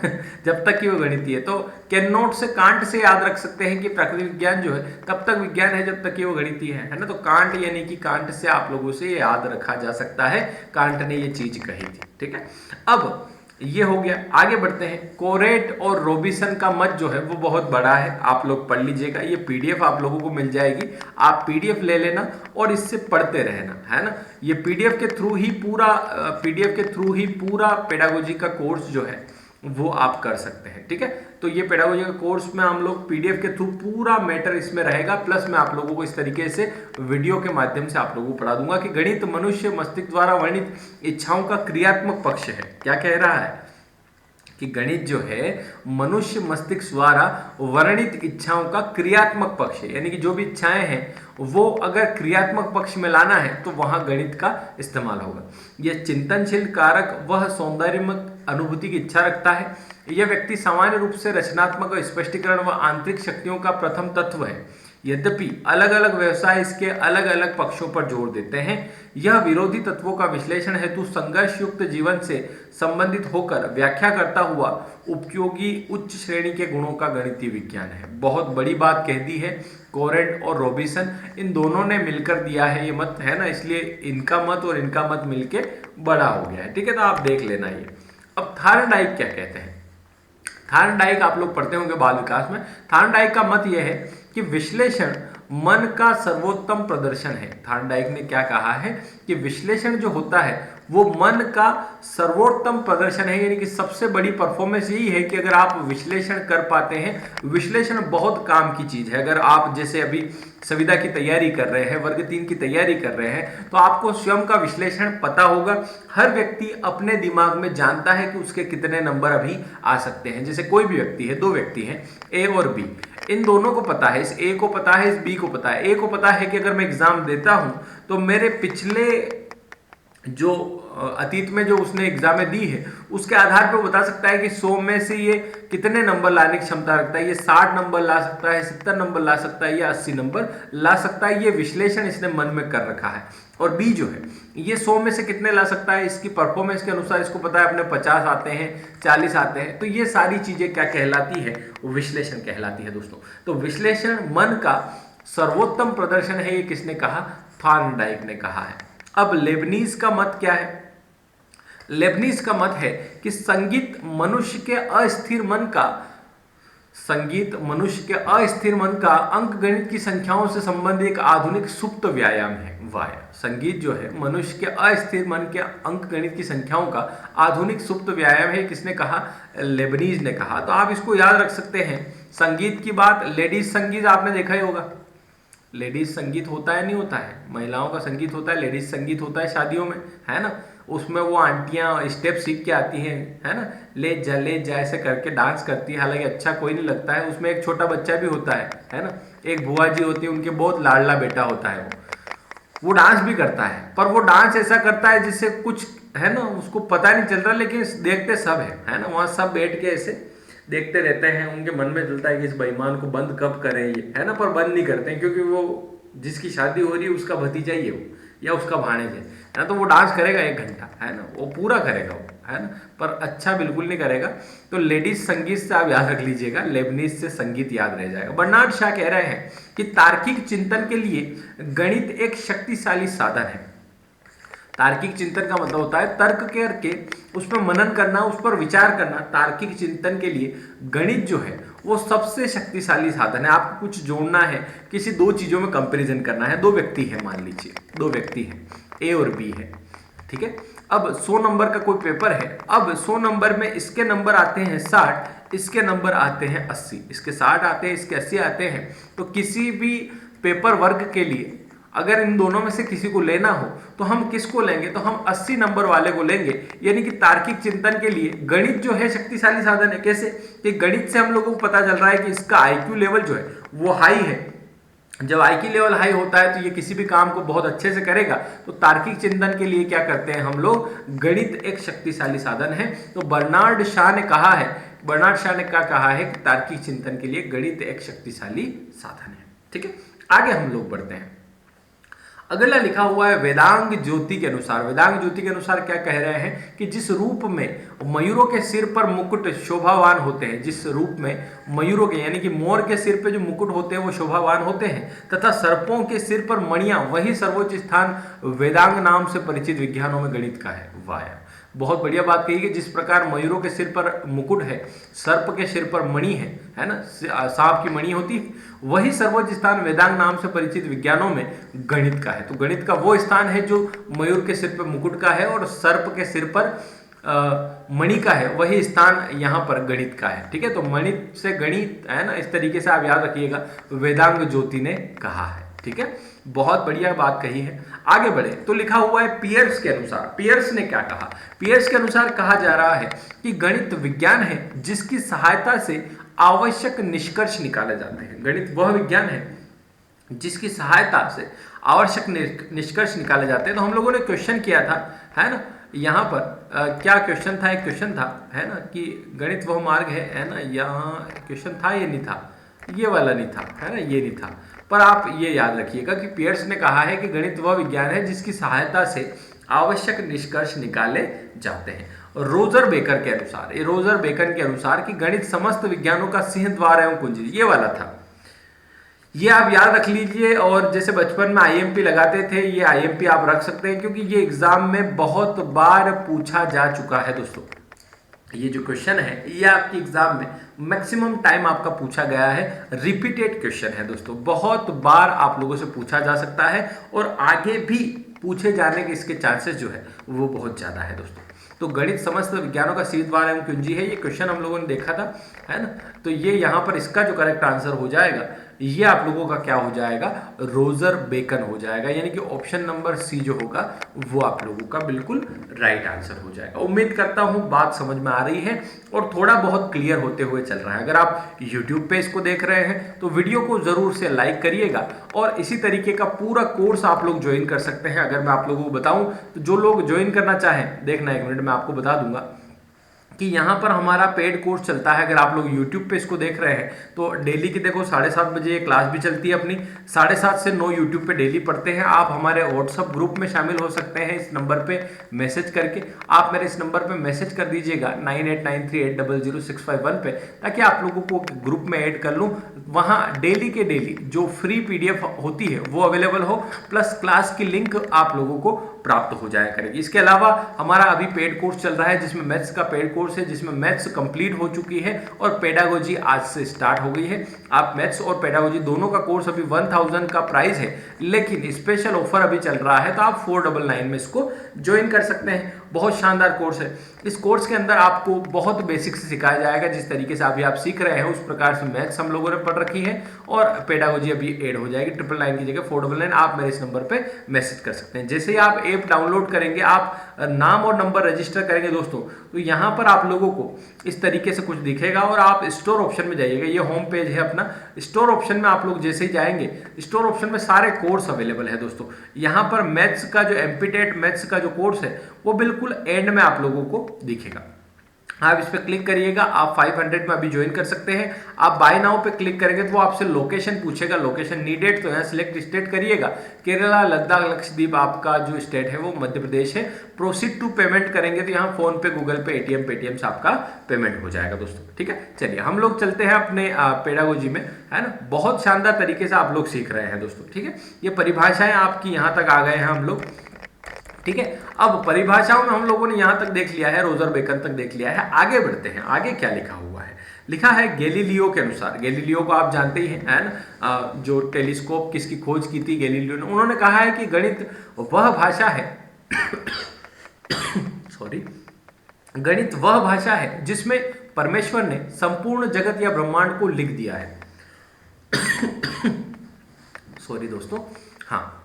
जब तक कि वो गणितीय है। तो कैन नॉट से, कांट से याद रख सकते हैं कि प्राकृतिक विज्ञान जो है तब तक विज्ञान है जब तक कि वो गणितीय है ना। तो कांट यानी कि कांट से आप लोगों से याद रखा जा सकता है, कांट ने ये चीज कही थी, ठीक है। अब ये हो गया। आगे बढ़ते हैं। कोरेट और रॉबिसन का मत जो है वो बहुत बड़ा है, आप लोग पढ़ लीजिएगा। ये पीडीएफ आप लोगों को मिल जाएगी, आप पीडीएफ ले लेना और इससे पढ़ते रहना, है ना। ये पीडीएफ के थ्रू ही पूरा पेडागोजी का कोर्स जो है वो आप कर सकते हैं, ठीक है। तो ये पेडागोजी का कोर्स में हम लोग पीडीएफ के थ्रू पूरा मैटर इसमें रहेगा, प्लस मैं आप लोगों को इस तरीके से वीडियो के माध्यम से आप लोगों को पढ़ा दूंगा कि गणित मनुष्य मस्तिष्क द्वारा वर्णित इच्छाओं का क्रियात्मक पक्ष है। क्या कह रहा है कि गणित जो है मनुष्य मस्तिष्क द्वारा वर्णित इच्छाओं का क्रियात्मक पक्ष है। यानी कि जो भी इच्छाएं हैं वो अगर क्रियात्मक पक्ष में लाना है तो वहां गणित का इस्तेमाल होगा। यह चिंतनशील कारक वह सौंदर्यमय अनुभूति की इच्छा रखता है। यह व्यक्ति सामान्य रूप से रचनात्मक और स्पष्टीकरण व आंतरिक शक्तियों का प्रथम तत्व है। यद्यपि अलग अलग व्यवसाय इसके अलग अलग पक्षों पर जोर देते हैं। यह विरोधी तत्वों का विश्लेषण हेतु संघर्ष युक्त जीवन से संबंधित होकर व्याख्या करता हुआ उपयोगी उच्च श्रेणी के गुणों का गणितीय विज्ञान है। बहुत बड़ी बात कह दी है। कोरेट और रॉबिसन इन दोनों ने मिलकर दिया है ये मत, है ना, इसलिए इनका मत और इनका मत मिलके बड़ा हो गया है, ठीक है। तो आप देख लेना ये। अब थार्नडाइक क्या कहते हैं? थार्नडाइक आप लोग पढ़ते होंगे बाल विकास में। थार्नडाइक का मत यह है कि विश्लेषण मन का सर्वोत्तम प्रदर्शन है। थार्नडाइक ने क्या कहा है कि विश्लेषण जो होता है वो मन का सर्वोत्तम प्रदर्शन है। यानी कि सबसे बड़ी परफॉर्मेंस यही है कि अगर आप विश्लेषण कर पाते हैं। विश्लेषण बहुत काम की चीज है। अगर आप जैसे अभी संविदा की तैयारी कर रहे हैं, वर्ग 3 की तैयारी कर रहे हैं, तो आपको स्वयं का विश्लेषण पता होगा। हर व्यक्ति अपने दिमाग में जानता है कि उसके कितने नंबर अभी आ सकते हैं। जैसे कोई भी व्यक्ति है, 2 व्यक्ति हैं, ए और बी, इन दोनों को पता है, इस ए को पता है, इस बी को पता है। ए को पता है कि अगर मैं एग्जाम देता हूं तो मेरे पिछले जो अतीत में जो उसने एग्जामें दी है उसके आधार पर बता सकता है कि 100 में से ये कितने नंबर लाने की क्षमता रखता है। ये 60 नंबर ला सकता है, 70 नंबर ला सकता है या 80 नंबर ला सकता है। ये विश्लेषण इसने मन में कर रखा है। और बी जो है ये 100 में से कितने ला सकता है, इसकी परफॉर्मेंस के अनुसार इसको पता है अपने 50 आते हैं, 40 आते हैं। तो ये सारी चीजें क्या कहलाती है? विश्लेषण कहलाती है दोस्तों। तो विश्लेषण मन का सर्वोत्तम प्रदर्शन है, ये किसने कहा? थार्नडाइक ने कहा है। अब लेबनीज का मत क्या है? लेबनीज का मत है कि संगीत मनुष्य के अस्थिर मन का संगीत मनुष्य के अस्थिर मन का अंकगणित की संख्याओं से संबंधित एक आधुनिक सुप्त व्यायाम है। वाह, संगीत जो है मनुष्य के अस्थिर मन के अंकगणित की संख्याओं का आधुनिक सुप्त व्यायाम है। किसने कहा? लेबनीज ने कहा। तो आप इसको याद रख सकते हैं। संगीत की बात, लेडीज संगीत आपने देखा ही होगा। लेडीज संगीत होता है नहीं होता है, महिलाओं का संगीत होता है, लेडीज संगीत होता है शादियों में, है ना। उसमें वो आंटियां स्टेप सीख के आती हैं, है ना, ले जा ऐसे करके डांस करती है। हालांकि अच्छा कोई नहीं लगता है। उसमें एक छोटा बच्चा भी होता है ना। एक बुआ जी होती है, उनके बहुत लाडला बेटा होता है। वो डांस भी करता है, पर वो डांस ऐसा करता है जिससे कुछ, है ना, उसको पता नहीं चल रहा, लेकिन देखते सब है ना। वहाँ सब बैठ के ऐसे देखते रहते हैं। उनके मन में चलता है कि इस बेईमान को बंद कब करें ये, है ना, पर बंद नहीं करते हैं, क्योंकि वो जिसकी शादी हो रही है उसका भतीजा ही है वो, या उसका भाणेज है ना। तो वो डांस करेगा 1 घंटा, है ना, वो पूरा करेगा वो, है ना, पर अच्छा बिल्कुल नहीं करेगा। तो लेडीज संगीत से आप याद रख लीजिएगा, लेबनीज से संगीत याद रह जाएगा। बर्नार्ड शॉ कह रहे हैं कि तार्किक चिंतन के लिए गणित एक शक्तिशाली साधन है। तार्किक चिंतन का मतलब होता है तर्क करके उस पर मनन करना, उस पर विचार करना। तार्किक चिंतन के लिए गणित जो है वो सबसे शक्तिशाली साधन है। आपको कुछ जोड़ना है, किसी 2 चीजों में कंपैरिजन करना है। 2 व्यक्ति है, मान लीजिए 2 व्यक्ति हैं, ए और बी है, ठीक है। अब 100 नंबर का कोई पेपर है। अब 100 नंबर में इसके नंबर आते हैं 60, इसके नंबर आते हैं 80, इसके 60 आते हैं, इसके 80 आते हैं। तो किसी भी पेपर वर्ग के लिए अगर इन दोनों में से किसी को लेना हो तो हम किसको लेंगे? तो हम 80 नंबर वाले को लेंगे। यानी कि तार्किक चिंतन के लिए गणित जो है शक्तिशाली साधन है। कैसे? कि गणित से हम लोगों को पता चल रहा है कि इसका आईक्यू लेवल जो है वो हाई है। जब आईक्यू लेवल हाई होता है तो ये किसी भी काम को बहुत अच्छे से करेगा। तो तार्किक चिंतन के लिए क्या करते हैं हम लोग? गणित एक शक्तिशाली साधन है। तो बर्नार्ड शॉ ने कहा है, बर्नार्ड शॉ ने क्या कहा है कि तार्किक चिंतन के लिए गणित एक शक्तिशाली साधन है। ठीक है, आगे हम लोग बढ़ते हैं। अगला लिखा हुआ है वेदांग ज्योति के अनुसार। वेदांग ज्योति के अनुसार क्या कह रहे हैं कि जिस रूप में मयूरों के सिर पर मुकुट शोभावान होते हैं, जिस रूप में मयूरों के यानी कि मोर के सिर पे जो मुकुट होते हैं वो शोभावान होते हैं, तथा सर्पों के सिर पर मणियां, वही सर्वोच्च स्थान वेदांग नाम से परिचित विज्ञानों में गणित का है। वाह, बहुत बढ़िया बात कही कि जिस प्रकार मयूरों के सिर पर मुकुट है, सर्प के सिर पर मणि है ना, सांप की मणि होती है, वही सर्वोच्च स्थान वेदांग नाम से परिचित विज्ञानों में गणित का है। तो गणित का वो स्थान है जो मयूर के सिर पर मुकुट का है और सर्प के सिर पर मणि का है, वही स्थान यहाँ पर गणित का है। ठीक है, तो मणि से गणित, है ना, इस तरीके से आप याद रखिएगा, वेदांग ज्योति ने कहा है। ठीक है, बहुत बढ़िया बात कही है। आगे बढ़े तो लिखा हुआ है पियर्स के अनुसार। पियर्स ने क्या कहा? पियर्स के अनुसार कहा जा रहा है कि गणित विज्ञान है जिसकी सहायता से आवश्यक निष्कर्ष निकाले जाते हैं। गणित वह विज्ञान है जिसकी सहायता से आवश्यक निष्कर्ष निकाले जाते हैं। तो हम लोगों ने क्वेश्चन किया था, है ना, यहाँ पर क्या क्वेश्चन था? एक क्वेश्चन था, है ना, कि गणित वह मार्ग है ना, यहाँ क्वेश्चन था, ये नहीं था, ये वाला नहीं था, है ना, ये नहीं था। पर आप ये याद रखिएगा कि पियर्स ने कहा है कि गणित वह विज्ञान है जिसकी सहायता से आवश्यक निष्कर्ष निकाले जाते हैं। रोजर बेकर के अनुसार, ये रोजर बेकर के अनुसार कि गणित समस्त विज्ञानों का सिंह द्वार एवं कुंजी, ये वाला था। ये आप याद रख लीजिए। और जैसे बचपन में आईएमपी लगाते थे, ये आईएमपी आप रख सकते हैं, क्योंकि ये एग्जाम में बहुत बार पूछा जा चुका है दोस्तों। ये जो क्वेश्चन है ये आपके एग्जाम में मैक्सिमम टाइम आपका पूछा गया है, रिपीटेड क्वेश्चन है दोस्तों, बहुत बार आप लोगों से पूछा जा सकता है और आगे भी पूछे जाने के इसके चांसेस जो है वो बहुत ज़्यादा है दोस्तों। तो गणित समस्त विज्ञानों का सिंह द्वार एवं कुंजी है, ये क्वेश्चन हम लोगों ने देखा था, है ना। तो ये यहाँ पर इसका जो करेक्ट आंसर हो जाएगा, ये आप लोगों का क्या हो जाएगा? रोजर बेकन हो जाएगा। यानी कि ऑप्शन नंबर सी जो होगा वो आप लोगों का बिल्कुल राइट आंसर हो जाएगा। उम्मीद करता हूं बात समझ में आ रही है और थोड़ा बहुत क्लियर होते हुए चल रहा है। अगर आप YouTube पे इसको देख रहे हैं तो वीडियो को जरूर से लाइक करिएगा और इसी तरीके का पूरा कोर्स आप लोग ज्वाइन कर सकते हैं। अगर मैं आप लोगों को बताऊं तो जो लोग ज्वाइन करना चाहें, देखना 1 मिनट में आपको बता दूंगा कि यहाँ पर हमारा पेड कोर्स चलता है। अगर आप लोग YouTube पे इसको देख रहे हैं तो डेली की देखो 7:30 बजे ये क्लास भी चलती है अपनी, 7:30 से 9 YouTube पे डेली पढ़ते हैं। आप हमारे व्हाट्सअप ग्रुप में शामिल हो सकते हैं इस नंबर पे मैसेज करके। आप मेरे इस नंबर पे मैसेज कर दीजिएगा 9893800651 पे, ताकि आप लोगों को ग्रुप में ऐड कर लूँ। वहाँ डेली के डेली जो फ्री PDF होती है वो अवेलेबल हो, प्लस क्लास की लिंक आप लोगों को प्राप्त हो जाया करेगी। इसके अलावा हमारा अभी पेड कोर्स चल रहा है जिसमें मैथ्स का पेड कोर्स है, जिसमें मैथ्स कंप्लीट हो चुकी है और पेडागोजी आज से स्टार्ट हो गई है। आप मैथ्स और पेडागोजी दोनों का कोर्स अभी 1000 का प्राइस है, लेकिन स्पेशल ऑफर अभी चल रहा है तो आप 499 में इसको ज्वाइन कर सकते हैं। बहुत शानदार कोर्स है। इस कोर्स के अंदर आपको बहुत बेसिक से सिखाया जाएगा, जिस तरीके से अभी आप सीख रहे हैं उस प्रकार से मैथ्स हम लोगों ने पढ़ रखी है और पेडागोजी अभी ऐड हो जाएगी। 999 की जगह 499। आप मेरे इस नंबर पे मैसेज कर सकते हैं। जैसे ही आप ऐप डाउनलोड करेंगे, आप नाम और नंबर रजिस्टर करेंगे दोस्तों, तो यहाँ पर आप लोगों को इस तरीके से कुछ दिखेगा और आप स्टोर ऑप्शन में जाइएगा। ये होम पेज है अपना। स्टोर ऑप्शन में आप लोग जैसे ही जाएंगे, स्टोर ऑप्शन में सारे कोर्स अवेलेबल है दोस्तों। यहाँ पर मैथ्स का जो एमपीटेट मैथ्स का जो कोर्स है वो बिल्कुल एंड में आप लोगों को दिखेगा। आप इस पर क्लिक करिएगा, आप 500 में अभी ज्वाइन कर सकते हैं। आप बाय नाउ पे क्लिक करेंगे तो वो आपसे लोकेशन पूछेगा, लोकेशन नीडेड, तो यहाँ सिलेक्ट स्टेट करिएगा। केरला, लद्दाख, लक्षद्वीप आपका जो स्टेट है वो मध्य प्रदेश है। प्रोसीड टू पेमेंट करेंगे तो यहाँ फोन पे, गूगल पे, एटीएम, पेटीएम से आपका पेमेंट हो जाएगा दोस्तों। ठीक है, चलिए हम लोग चलते हैं अपने पेडागोजी में, है ना। बहुत शानदार तरीके से आप लोग सीख रहे हैं दोस्तों। ठीक है, ये परिभाषाएं आपकी यहाँ तक आ गए हैं हम लोग। ठीक है, अब परिभाषाओं में हम लोगों ने यहां तक देख लिया है, रोजर बेकन तक देख लिया है। आगे बढ़ते हैं, आगे क्या लिखा हुआ है। लिखा है गैलीलियो के अनुसार। गैलीलियो को आप जानते ही हैं, है ना, जो टेलीस्कोप किसकी खोज की थी, गैलीलियो ने। उन्होंने कहा है कि गणित वह भाषा है सॉरी, गणित वह भाषा है जिसमें परमेश्वर ने संपूर्ण जगत या ब्रह्मांड को लिख दिया है सॉरी दोस्तों, हाँ,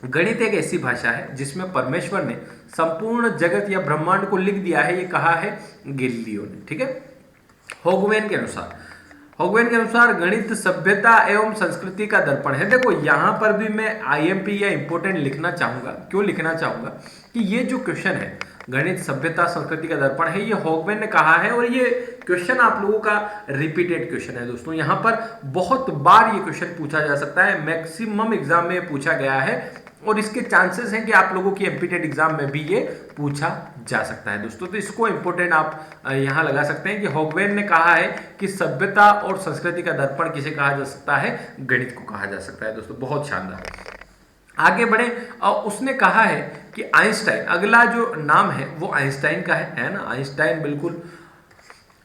गणित एक ऐसी भाषा है जिसमें परमेश्वर ने संपूर्ण जगत या ब्रह्मांड को लिख दिया है, ये कहा है गैलीलियो ने। ठीक है, होगवेन के अनुसार गणित सभ्यता एवं संस्कृति का दर्पण है। देखो यहां पर भी मैं आईएमपी या इंपोर्टेंट लिखना चाहूंगा। क्यों लिखना चाहूंगा कि ये जो क्वेश्चन है, गणित सभ्यता संस्कृति का दर्पण है, ये होगवेन ने कहा है और ये क्वेश्चन आप लोगों का रिपीटेड क्वेश्चन है दोस्तों। यहां पर बहुत बार ये क्वेश्चन पूछा जा सकता है, मैक्सिमम एग्जाम में पूछा गया है और इसके चांसेस हैं कि आप लोगों की एमपीटेट एग्जाम में भी ये पूछा जा सकता है दोस्तों। तो इसको इंपोर्टेंट आप यहां लगा सकते हैं कि होगवेन ने कहा है कि सभ्यता और संस्कृति का दर्पण किसे कहा जा सकता है, गणित को कहा जा सकता है दोस्तों। बहुत शानदार, आगे बढ़े। और उसने कहा है कि आइंस्टाइन, अगला जो नाम है वो आइंस्टाइन का है ना। आइंस्टाइन बिल्कुल,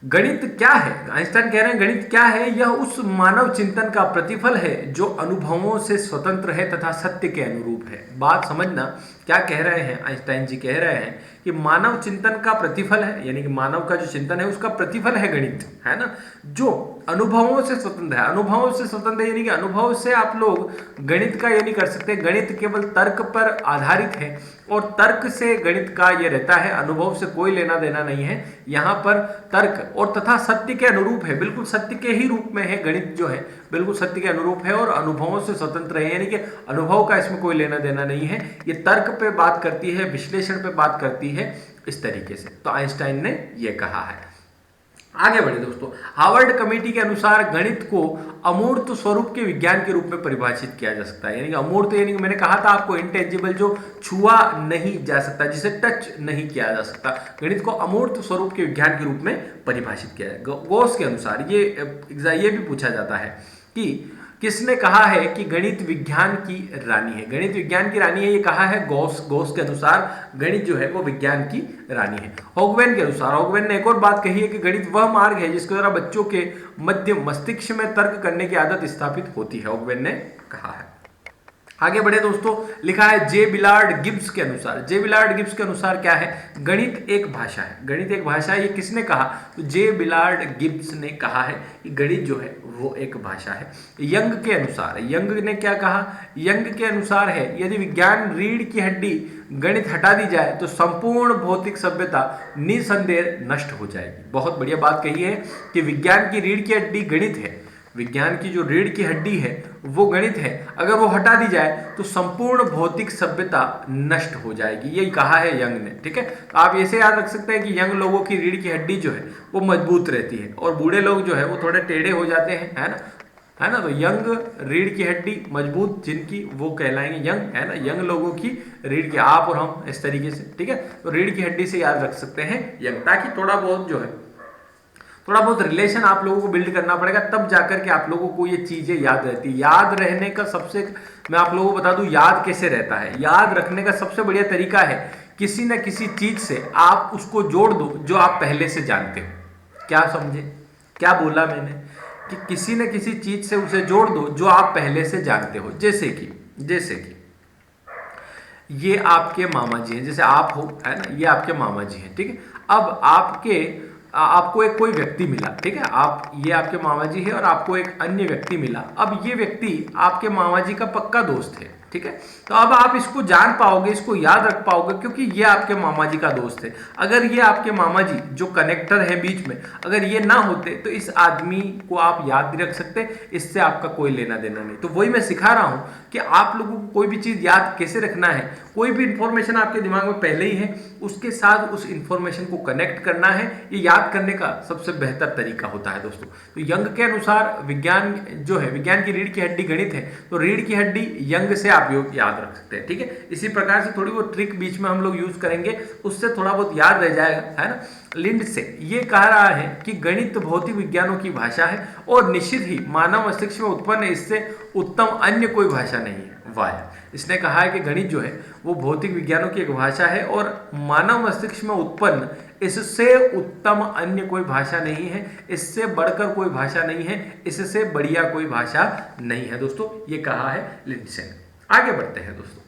गणित क्या है, आइंस्टाइन कह रहे हैं गणित क्या है, यह उस मानव चिंतन का प्रतिफल है जो अनुभवों से स्वतंत्र है तथा सत्य के अनुरूप है। बात समझना, क्या कह रहे हैं आइंस्टाइन जी, कह रहे हैं कि मानव चिंतन का प्रतिफल है, यानी कि मानव का जो चिंतन है उसका प्रतिफल है गणित, है ना, जो अनुभवों से स्वतंत्र है। अनुभवों से स्वतंत्र यानी कि अनुभव से आप लोग गणित का ये नहीं कर सकते। गणित केवल तर्क पर आधारित है और तर्क से गणित का ये रहता है, अनुभव से कोई लेना देना नहीं है। यहाँ पर तर्क और तथा सत्य के अनुरूप है, बिल्कुल सत्य के ही रूप में है। गणित जो है बिल्कुल सत्य के अनुरूप है और अनुभवों से स्वतंत्र है, यानी कि अनुभव का इसमें कोई लेना देना नहीं है। ये तर्क पे बात करती है, विश्लेषण पे बात करती है, इस तरीके से। तो आइंस्टाइन ने यह कहा है। आगे बढ़े दोस्तों, हार्वर्ड कमेटी के अनुसार गणित को अमूर्त स्वरूप के विज्ञान के रूप में परिभाषित किया जा सकता है। यानी कि अमूर्त, यानी कि मैंने कहा था आपको इंटेंजिबल, जो छुआ नहीं जा सकता, जिसे टच नहीं किया जा सकता, गणित को अमूर्त स्वरूप के विज्ञान के रूप में परिभाषित किया है। गॉस के अनुसार ये भी पूछा जाता है कि किसने कहा है कि गणित विज्ञान की रानी है। गणित विज्ञान की रानी है, ये कहा है गॉस के अनुसार गणित जो है वो विज्ञान की रानी है। होगवेन के अनुसार, होगवेन ने एक और बात कही है कि गणित वह मार्ग है जिसके द्वारा बच्चों के मध्य मस्तिष्क में तर्क करने की आदत स्थापित होती है, होगवेन ने कहा है। आगे बढ़े दोस्तों, लिखा है जे बिलार्ड गिब्स के अनुसार। जे बिलार्ड गिब्स के अनुसार क्या है, गणित एक भाषा है। गणित एक भाषा है, ये किसने कहा, तो जे बिलार्ड गिब्स ने कहा है कि गणित जो है वो एक भाषा है। यंग के अनुसार, यंग ने क्या कहा, यंग के अनुसार है यदि विज्ञान रीढ़ की हड्डी गणित हटा दी जाए तो संपूर्ण भौतिक सभ्यता निसंदेह नष्ट हो जाएगी। बहुत बढ़िया बात कही है कि विज्ञान की रीढ़ की हड्डी गणित है, विज्ञान की जो रीढ़ की हड्डी है वो गणित है, अगर वो हटा दी जाए तो संपूर्ण भौतिक सभ्यता नष्ट हो जाएगी, यही कहा है यंग ने। ठीक है, तो आप ऐसे याद रख सकते हैं कि यंग लोगों की रीढ़ की हड्डी जो है वो मजबूत रहती है और बूढ़े लोग जो है वो थोड़े टेढ़े हो जाते हैं, है ना। तो यंग रीढ़ की हड्डी मजबूत जिनकी, वो कहलाएंगे यंग, है ना। यंग लोगों की रीढ़ की, आप और हम इस तरीके से, ठीक है। तो रीढ़ की हड्डी से याद रख सकते हैं यंग, ताकि थोड़ा बहुत जो है थोड़ा बहुत रिलेशन आप लोगों को बिल्ड करना पड़ेगा, तब जाकर के आप लोगों को ये चीजें याद रहती है। याद रहने का सबसे, मैं आप लोगों को बता दूं याद कैसे रहता है। याद रखने का सबसे बढ़िया तरीका है किसी न किसी चीज से आप उसको जोड़ दो जो आप पहले से जानते हो। क्या समझे, क्या बोला मैंने, कि किसी न किसी चीज से उसे जोड़ दो जो आप पहले से जानते हो। जैसे कि ये आपके मामा जी हैं, जैसे आप हो, है ना, ये आपके मामा जी हैं, ठीक है। अब आपको एक कोई व्यक्ति मिला, ठीक है, ये आपके मामा जी है और आपको एक अन्य व्यक्ति मिला। अब ये व्यक्ति आपके मामा जी का पक्का दोस्त है, ठीक है। तो अब आप इसको जान पाओगे, इसको याद रख पाओगे, क्योंकि ये आपके मामा जी का दोस्त है। अगर ये आपके मामा जी जो कनेक्टर है बीच में, अगर ये ना होते तो इस आदमी को आप याद नहीं रख सकते, इससे आपका कोई लेना देना नहीं। तो वही मैं सिखा रहा हूं कि आप लोगों को कोई भी चीज याद कैसे रखना है। कोई भी इंफॉर्मेशन आपके दिमाग में पहले ही है, उसके साथ उस इंफॉर्मेशन को कनेक्ट करना है, ये याद करने का सबसे बेहतर तरीका होता है दोस्तों। तो यंग के अनुसार विज्ञान जो है, विज्ञान की रीढ़ की हड्डी गणित है, तो रीढ़ की हड्डी यंग से आप याद रख सकते हैं, ठीक है। इसी प्रकार से थोड़ी बहुत ट्रिक बीच में हम लोग यूज करेंगे, उससे थोड़ा बहुत याद रह जाएगा, है ना। लिंड से ये कह रहा है कि गणित भौतिक विज्ञानों की भाषा है और निश्चित ही मानव मस्तिष्क में उत्पन्न इससे उत्तम अन्य कोई भाषा नहीं है। वाह, इसने कहा है कि गणित जो है वो भौतिक विज्ञानों की एक भाषा है और मानव मस्तिष्क में उत्पन्न इससे उत्तम अन्य कोई भाषा नहीं है, इससे बढ़कर कोई भाषा नहीं है, इससे बढ़िया कोई भाषा नहीं है दोस्तों, ये कहा है लिंडसे। आगे बढ़ते हैं दोस्तों,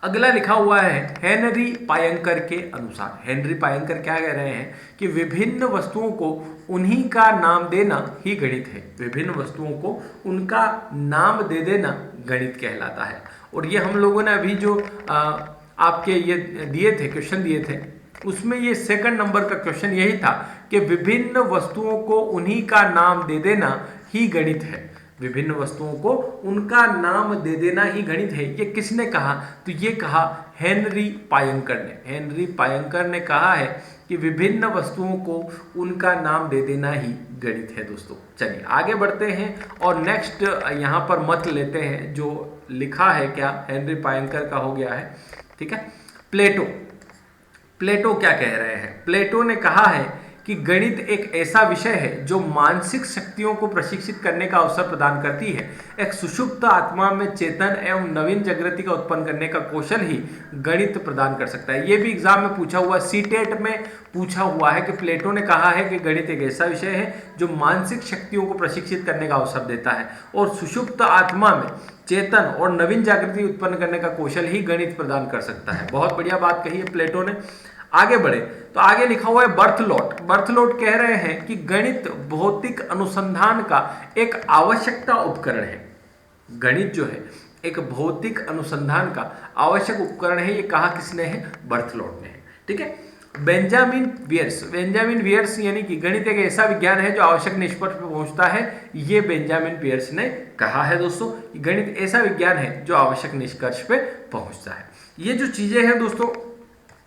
अगला लिखा हुआ है हेनरी पायंकर के अनुसार। हेनरी पायंकर क्या कह रहे हैं कि विभिन्न वस्तुओं को उन्हीं का नाम देना ही गणित है। विभिन्न वस्तुओं को उनका नाम दे देना गणित कहलाता है। और ये हम लोगों ने अभी जो आपके ये दिए थे, क्वेश्चन दिए थे, उसमें ये सेकंड नंबर का क्वेश्चन यही था कि विभिन्न वस्तुओं को उन्हीं का नाम दे देना ही गणित है। विभिन्न वस्तुओं को उनका नाम दे देना ही गणित है। ये किसने कहा, तो ये कहा हेनरी पायंकर ने। हेनरी पायंकर ने कहा है कि विभिन्न वस्तुओं को उनका नाम दे देना ही गणित है दोस्तों। चलिए आगे बढ़ते हैं और नेक्स्ट यहाँ पर मत लेते हैं जो लिखा है, क्या हेनरी पायंकर का हो गया है, ठीक है। प्लेटो क्या कह रहे हैं। प्लेटो ने कहा है कि गणित एक ऐसा विषय है जो मानसिक शक्तियों को प्रशिक्षित करने का अवसर प्रदान करती है। एक सुषुप्त आत्मा में चेतन एवं नवीन जागृति का उत्पन्न करने का कौशल ही गणित प्रदान कर सकता है। ये भी एग्जाम में पूछा हुआ, सीटेट में पूछा हुआ है कि प्लेटो ने कहा है कि गणित एक ऐसा विषय है जो मानसिक शक्तियों को प्रशिक्षित करने का अवसर देता है और सुषुप्त आत्मा में चेतन और नवीन जागृति उत्पन्न करने का कौशल ही गणित प्रदान कर सकता है। बहुत बढ़िया बात कही है प्लेटो ने। आगे बढ़े तो आगे लिखा हुआ है बर्थलोट कह रहे हैं कि गणित भौतिक अनुसंधान का एक आवश्यकता उपकरण है। गणित जो है एक भौतिक अनुसंधान का आवश्यक उपकरण है, ये कहा किसने है, बर्थलोट ने है, ठीक है। बेंजामिन वियर्स यानी कि गणित एक ऐसा विज्ञान है जो आवश्यक निष्कर्ष पर पहुंचता है, ये बेंजामिन वियर्स ने कहा है दोस्तों। गणित ऐसा विज्ञान है जो आवश्यक निष्कर्ष पे पहुंचता है। ये जो चीजें हैं दोस्तों,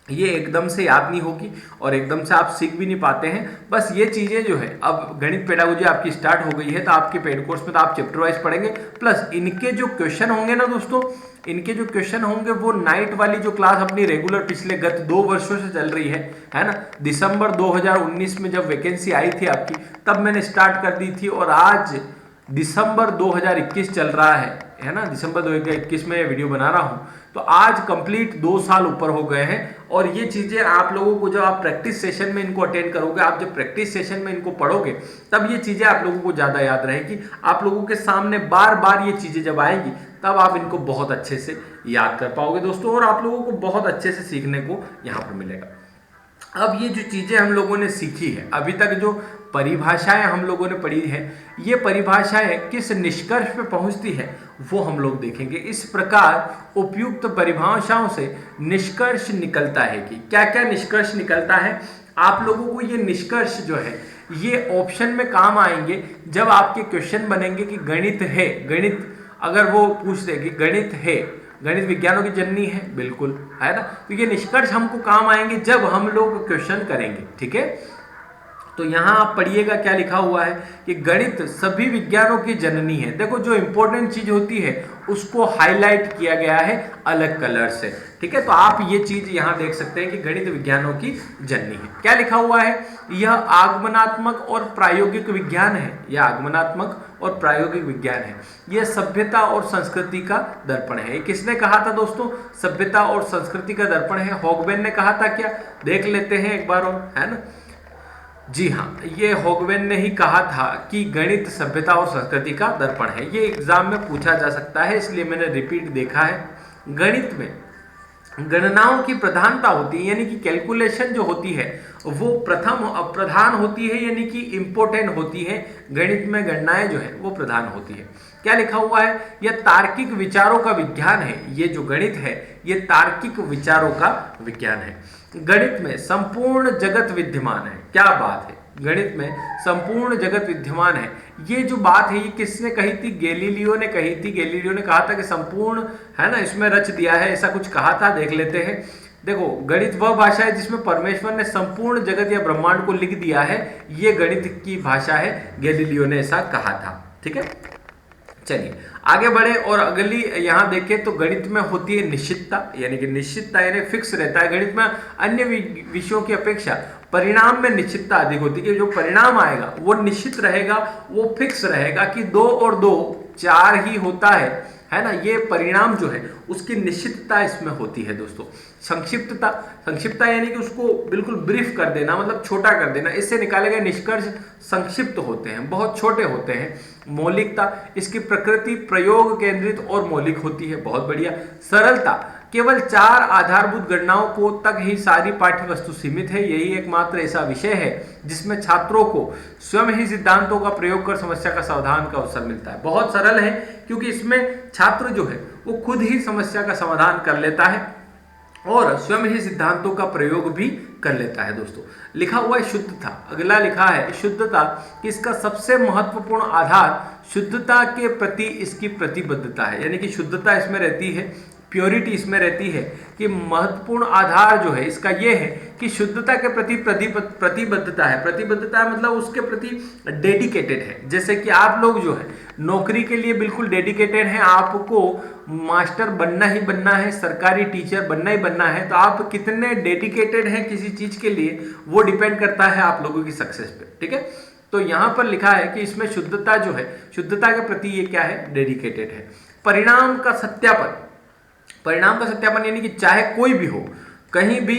ये एकदम से याद नहीं होगी और एकदम से आप सीख भी नहीं पाते हैं। बस ये चीजें जो है, अब गणित पेडागोजी आपकी स्टार्ट हो गई है तो आपके पेड कोर्स में तो आप चैप्टर वाइज पढ़ेंगे, प्लस इनके जो क्वेश्चन होंगे ना दोस्तों, इनके जो क्वेश्चन होंगे वो नाइट वाली जो क्लास अपनी रेगुलर पिछले गत 2 वर्षों से चल रही है ना। दिसंबर 2019 में जब वैकेंसी आई थी आपकी, तब मैंने स्टार्ट कर दी थी और आज दिसंबर 2021 चल रहा है ना। दिसंबर 2021 में वीडियो बना रहा हूं, तो आज कंप्लीट 2 साल ऊपर हो गए हैं। और ये चीजें आप लोगों को, जब आप प्रैक्टिस सेशन में इनको अटेंड करोगे, आप जब प्रैक्टिस सेशन में इनको पढ़ोगे, तब ये चीजें आप लोगों को ज्यादा याद रहेगी। आप लोगों के सामने बार बार ये चीजें जब आएंगी, तब आप इनको बहुत अच्छे से याद कर पाओगे दोस्तों, और आप लोगों को बहुत अच्छे से सीखने को यहाँ पर मिलेगा। अब ये जो चीजें हम लोगों ने सीखी है, अभी तक जो परिभाषाएं हम लोगों ने पढ़ी है, ये परिभाषाएं किस निष्कर्ष पे पहुंचती है वो हम लोग देखेंगे। इस प्रकार उपयुक्त परिभाषाओं से निष्कर्ष निकलता है कि क्या क्या निष्कर्ष निकलता है। आप लोगों को ये निष्कर्ष जो है ये ऑप्शन में काम आएंगे जब आपके क्वेश्चन बनेंगे कि गणित है, गणित अगर वो पूछ दे कि गणित है, गणित विज्ञानों की जननी है, बिल्कुल है ना। तो ये निष्कर्ष हमको काम आएंगे जब हम लोग क्वेश्चन करेंगे, ठीक है। तो यहाँ आप पढ़िएगा क्या लिखा हुआ है कि गणित सभी विज्ञानों की जननी है। देखो जो इंपॉर्टेंट चीज होती है उसको हाईलाइट किया गया है अलग कलर से। ठीक है, तो आप ये चीज यहां देख सकते हैं कि गणित विज्ञानों की जननी है। क्या लिखा हुआ है, यह आगमनात्मक और प्रायोगिक विज्ञान है, यह आगमनात्मक और प्रायोगिक विज्ञान है, यह सभ्यता और संस्कृति का दर्पण है। किसने कहा था दोस्तों, सभ्यता और संस्कृति का दर्पण है, हॉगबेन ने कहा था क्या, देख लेते हैं एक बार और, है ना। जी हाँ, ये हॉगबेन ने ही कहा था कि गणित सभ्यता और संस्कृति का दर्पण है। ये एग्जाम में पूछा जा सकता है, इसलिए मैंने रिपीट देखा है। गणित में गणनाओं की प्रधानता होती है, यानी कि कैलकुलेशन जो होती है वो प्रधान होती है, यानी कि इंपॉर्टेंट होती है। गणित में गणनाएं जो है वो प्रधान होती है। क्या लिखा हुआ है, यह तार्किक विचारों का विज्ञान है। ये जो गणित है ये तार्किक विचारों का विज्ञान है। गणित में संपूर्ण जगत विद्यमान है। क्या बात है, गणित में संपूर्ण जगत विद्यमान है। ये जो बात है ये किसने कही थी, गैलीलियो ने कही थी। गैलीलियो ने कहा था कि संपूर्ण, है ना, इसमें रच दिया है, ऐसा कुछ कहा था। देख लेते हैं। देखो, गणित वह भाषा है जिसमें परमेश्वर ने संपूर्ण जगत या ब्रह्मांड को लिख दिया है, ये गणित की भाषा है। गैलीलियो ने ऐसा कहा था। ठीक है, चलिए आगे बढ़े और अगली यहां देखें तो गणित में होती है निश्चितता, यानी कि निश्चितता यानी फिक्स रहता है। गणित में अन्य विषयों की अपेक्षा परिणाम में निश्चितता अधिक होती है कि जो परिणाम आएगा वो निश्चित रहेगा, वो फिक्स रहेगा कि 2 और 2 4 ही होता है ना। ये परिणाम जो है उसकी निश्चितता इसमें होती है दोस्तों। संक्षिप्तता यानी कि उसको बिल्कुल ब्रीफ कर देना, मतलब छोटा कर देना, इससे निकाले गए निष्कर्ष संक्षिप्त होते हैं, बहुत छोटे होते हैं। मौलिकता, इसकी प्रकृति प्रयोग केंद्रित और मौलिक होती है, बहुत बढ़िया। सरलता, केवल 4 आधारभूत गणनाओं को तक ही सारी पाठ्य वस्तु सीमित है। यही एकमात्र ऐसा विषय है जिसमें छात्रों को स्वयं ही सिद्धांतों का प्रयोग कर समस्या का समाधान का अवसर मिलता है। बहुत सरल है क्योंकि इसमें छात्र जो है वो खुद ही समस्या का समाधान कर लेता है और स्वयं ही सिद्धांतों का प्रयोग भी कर लेता है। दोस्तों लिखा हुआ है शुद्धता, अगला लिखा है शुद्धता कि इसका सबसे महत्वपूर्ण आधार शुद्धता के प्रति इसकी प्रतिबद्धता है, यानी कि शुद्धता इसमें रहती है, प्योरिटी इसमें रहती है कि महत्वपूर्ण आधार जो है इसका ये है कि शुद्धता के प्रति प्रतिबद्धता है। प्रतिबद्धता मतलब उसके प्रति डेडिकेटेड है। जैसे कि आप लोग जो है नौकरी के लिए बिल्कुल डेडिकेटेड हैं, आपको मास्टर बनना ही बनना है, सरकारी टीचर बनना ही बनना है, तो आप कितने डेडिकेटेड हैं किसी चीज के लिए वो डिपेंड करता है आप लोगों की सक्सेस पे। ठीक है, तो यहां पर लिखा है कि इसमें शुद्धता जो है, शुद्धता के प्रति ये क्या है, डेडिकेटेड है। परिणाम का सत्यापन, परिणाम का सत्यापन यानी कि चाहे कोई भी हो, कहीं भी,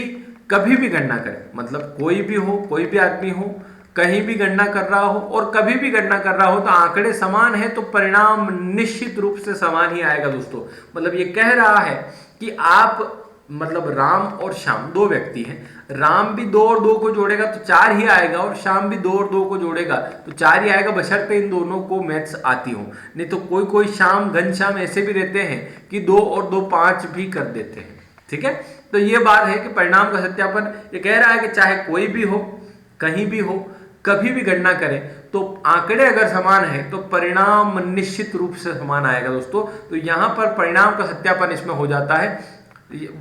कभी भी गणना करे, मतलब कोई भी हो, कोई भी आदमी हो, कहीं भी गणना कर रहा हो और कभी भी गणना कर रहा हो तो आंकड़े समान है तो परिणाम निश्चित रूप से समान ही आएगा। दोस्तों मतलब ये कह रहा है कि आप, मतलब राम और श्याम 2 व्यक्ति हैं, राम भी 2 और 2 को जोड़ेगा तो 4 ही आएगा और श्याम भी 2 और 2 को जोड़ेगा तो 4 ही आएगा, बशर्ते इन दोनों को मैथ्स आती हो। नहीं तो कोई कोई श्याम, घनश्याम ऐसे भी रहते हैं कि 2 और 2 5 भी कर देते हैं। ठीक है, तो ये बात है कि परिणाम का सत्यापन ये कह रहा है कि चाहे कोई भी हो, कहीं भी हो, कभी भी गणना करें तो आंकड़े अगर समान है तो परिणाम निश्चित रूप से समान आएगा। दोस्तों तो यहां पर परिणाम का सत्यापन इसमें हो जाता है।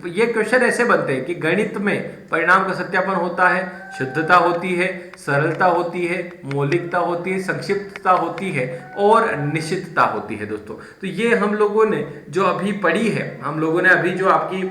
ये क्वेश्चन ऐसे बनते हैं कि गणित में परिणाम का सत्यापन होता है, शुद्धता होती है, सरलता होती है, मौलिकता होती है, संक्षिप्तता होती है और निश्चितता होती है। दोस्तों तो ये हम लोगों ने जो अभी पढ़ी है, हम लोगों ने अभी जो आपकी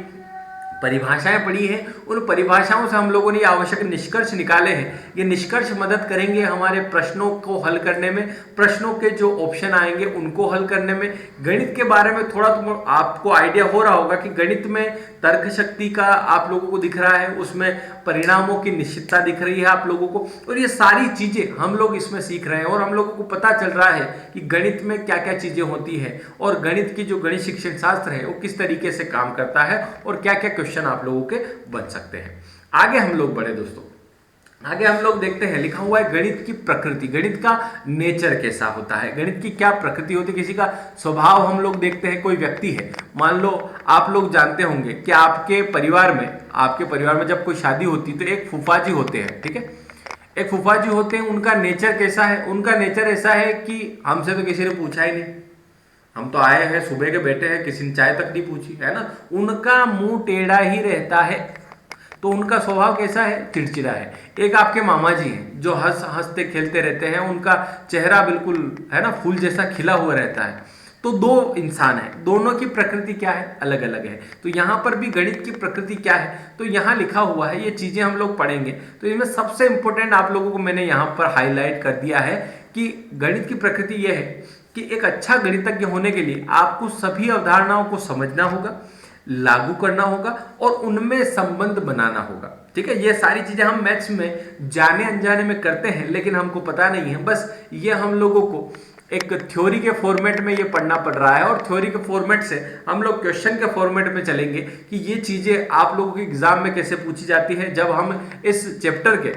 परिभाषाएं पढ़ी हैं, उन परिभाषाओं से हम लोगों ने आवश्यक निष्कर्ष निकाले हैं। ये निष्कर्ष मदद करेंगे हमारे प्रश्नों को हल करने में, प्रश्नों के जो ऑप्शन आएंगे उनको हल करने में। गणित के बारे में थोड़ा तो आपको आइडिया हो रहा होगा कि गणित में तर्क शक्ति का आप लोगों को दिख रहा है, उसमें परिणामों की निश्चितता दिख रही है आप लोगों को, और ये सारी चीजें हम लोग इसमें सीख रहे हैं और हम लोगों को पता चल रहा है कि गणित में क्या क्या चीजें होती है और गणित की जो गणित शिक्षण शास्त्र है वो किस तरीके से काम करता है और क्या क्या क्वेश्चन आप लोगों के बन सकते हैं। आगे हम लोग बढ़े दोस्तों, आगे हम लोग देखते हैं, लिखा हुआ है गणित की प्रकृति, गणित का नेचर कैसा होता है, गणित की क्या प्रकृति होती है, किसी का स्वभाव हम लोग देखते हैं। कोई व्यक्ति है, मान लो आप लोग जानते होंगे कि आपके परिवार में जब कोई शादी होती है तो एक फूफा जी होते हैं। ठीक है, एक फूफा जी होते हैं, उनका नेचर कैसा है, उनका नेचर ऐसा है कि हमसे तो किसी ने पूछा ही नहीं, हम तो आए हैं सुबह के बैठे हैं, किसी ने चाय तक नहीं पूछी, है ना। उनका मुंह टेढ़ा ही रहता है, तो उनका स्वभाव कैसा है, चिड़चिड़ा है। एक आपके मामा जी हैं जो हंसते खेलते रहते हैं, उनका चेहरा बिल्कुल, है ना, फूल जैसा खिला हुआ रहता है। तो दो इंसान है, दोनों की प्रकृति क्या है, अलग अलग है। तो यहाँ पर भी गणित की प्रकृति क्या है, तो यहाँ लिखा हुआ है, ये चीजें हम लोग पढ़ेंगे। तो इसमें सबसे इंपॉर्टेंट आप लोगों को मैंने यहाँ पर हाईलाइट कर दिया है कि गणित की प्रकृति यह है कि एक अच्छा गणितज्ञ होने के लिए आपको सभी अवधारणाओं को समझना होगा, लागू करना होगा और उनमें संबंध बनाना होगा। ठीक है, ये सारी चीजें हम मैथ्स में जाने अनजाने में करते हैं, लेकिन हमको पता नहीं है। बस ये हम लोगों को एक थ्योरी के फॉर्मेट में ये पढ़ना पड़ रहा है, और थ्योरी के फॉर्मेट से हम लोग क्वेश्चन के फॉर्मेट में चलेंगे कि ये चीजें आप लोगों के एग्जाम में कैसे पूछी जाती है। जब हम इस चैप्टर के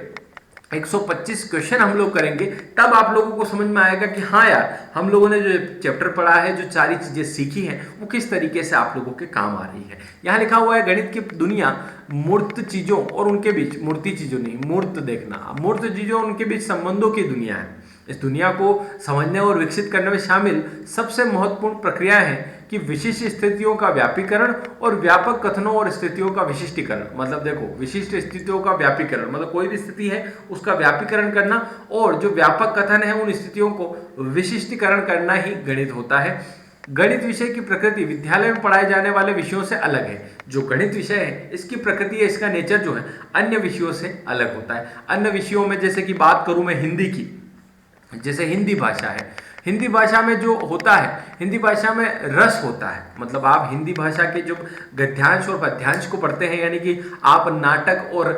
125 क्वेश्चन हम लोग करेंगे, तब आप लोगों को समझ में आएगा कि हाँ यार, हम लोगों ने जो चैप्टर पढ़ा है, जो सारी चीजें सीखी हैं, वो किस तरीके से आप लोगों के काम आ रही है। यहाँ लिखा हुआ है गणित की दुनिया मूर्त चीजों और उनके बीच, मूर्ति चीजों नहीं, मूर्त देखना, मूर्त चीजों और उनके बीच संबंधों की दुनिया है। इस दुनिया को समझने और विकसित करने में शामिल सबसे महत्वपूर्ण प्रक्रियाएं हैं कि विशिष्ट स्थितियों का व्यापीकरण और व्यापक कथनों और स्थितियों का विशिष्टीकरण। मतलब देखो, विशिष्ट स्थितियों का व्यापीकरण मतलब कोई भी स्थिति है उसका व्यापीकरण करना, और जो व्यापक कथन है उन स्थितियों को विशिष्टीकरण करना ही गणित होता है। गणित विषय की प्रकृति विद्यालय में पढ़ाए जाने वाले विषयों से अलग है। जो गणित विषय है, इसकी प्रकृति है, इसका नेचर जो है अन्य विषयों से अलग होता है। अन्य विषयों में जैसे कि बात करूं मैं हिंदी की, जैसे हिंदी भाषा है, हिंदी भाषा में जो होता है, हिंदी भाषा में रस होता है। मतलब आप हिंदी भाषा के जो गद्यांश और पद्यांश को पढ़ते हैं, यानी कि आप नाटक और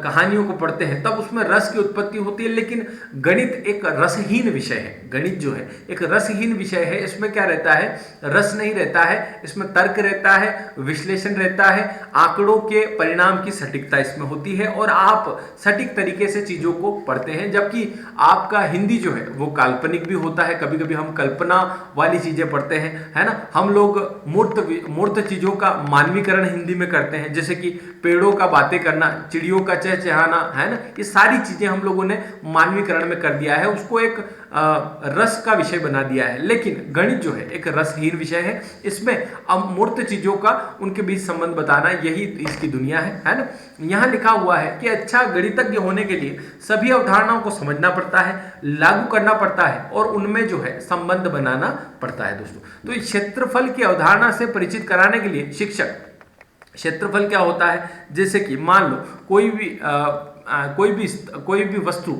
कहानियों को पढ़ते हैं, तब उसमें रस की उत्पत्ति होती है। लेकिन गणित एक रसहीन विषय है। गणित जो है एक रसहीन विषय है। इसमें क्या रहता है, रस नहीं रहता है, इसमें तर्क रहता है, विश्लेषण रहता है, आंकड़ों के परिणाम की सटीकता इसमें होती है, और आप सटीक तरीके से चीजों को पढ़ते हैं। जबकि आपका हिंदी जो है वो काल्पनिक भी होता है, कभी कभी हम कल्पना वाली चीजें पढ़ते हैं, है ना। हम लोग मूर्त चीजों का मानवीकरण हिंदी में करते हैं, जैसे कि पेड़ों का बातें करना, चिड़ियों का चहचहाना, है ना। ये सारी चीजें हम लोगों ने मानवीकरण में कर दिया है, उसको एक रस का विषय बना दिया है। लेकिन गणित जो है एक रसहीन विषय है। इसमें अमूर्त चीजों का उनके बीच संबंध बताना, यही इसकी दुनिया है ना। यहाँ लिखा हुआ है कि अच्छा गणितज्ञ होने के लिए सभी अवधारणाओं को समझना पड़ता है, लागू करना पड़ता है और उनमें जो है संबंध बनाना पड़ता है दोस्तों। तो इस क्षेत्रफल की अवधारणा से परिचित कराने के लिए शिक्षक, क्षेत्रफल क्या होता है, जैसे कि मान लो कोई भी वस्तु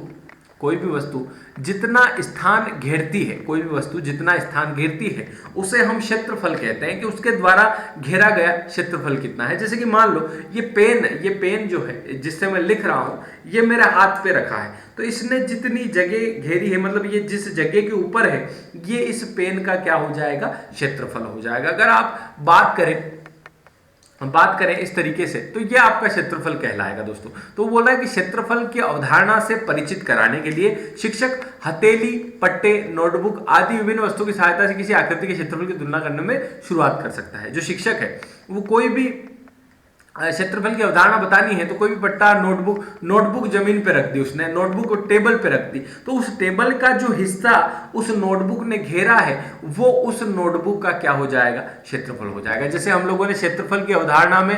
जितना स्थान घेरती है, कोई भी वस्तु जितना स्थान घेरती है उसे हम क्षेत्रफल कहते हैं, कि उसके द्वारा घेरा गया क्षेत्रफल कितना है। जैसे कि मान लो ये पेन जो है जिससे मैं लिख रहा हूं, ये मेरे हाथ पे रखा है, तो इसने जितनी जगह घेरी है, मतलब ये जिस जगह के ऊपर है, ये इस पेन का क्या हो जाएगा, क्षेत्रफल हो जाएगा। अगर आप बात करें इस तरीके से, तो यह आपका क्षेत्रफल कहलाएगा दोस्तों। तो बोला है कि क्षेत्रफल की अवधारणा से परिचित कराने के लिए शिक्षक हथेली, पट्टे, नोटबुक आदि विभिन्न वस्तुओं की सहायता से किसी आकृति के क्षेत्रफल की तुलना करने में शुरुआत कर सकता है। जो शिक्षक है वो कोई भी क्षेत्रफल की अवधारणा बतानी है, तो कोई भी पट्टा, नोटबुक जमीन पे रख दी उसने, नोटबुक को टेबल पे रख दी, तो उस टेबल का जो हिस्सा उस नोटबुक ने घेरा है, वो उस नोटबुक का क्या हो जाएगा, क्षेत्रफल हो जाएगा। जैसे हम लोगों ने क्षेत्रफल की अवधारणा में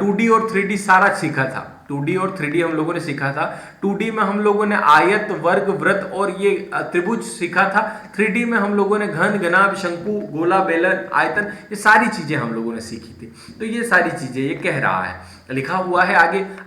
2D और 3D सारा सीखा था, 2D और 3D हम लोगों ने सीखा था। 2D में हम लोगों ने आयत, वर्ग, वृत्त और ये त्रिभुज सीखा था। 3D में हम लोगों ने घन, घनाभ, शंकु, गोला, बेलन, आयतन, ये सारी चीजें हम लोगों ने सीखी थी। तो ये सारी चीजें ये कह रहा है, लिखा हुआ है,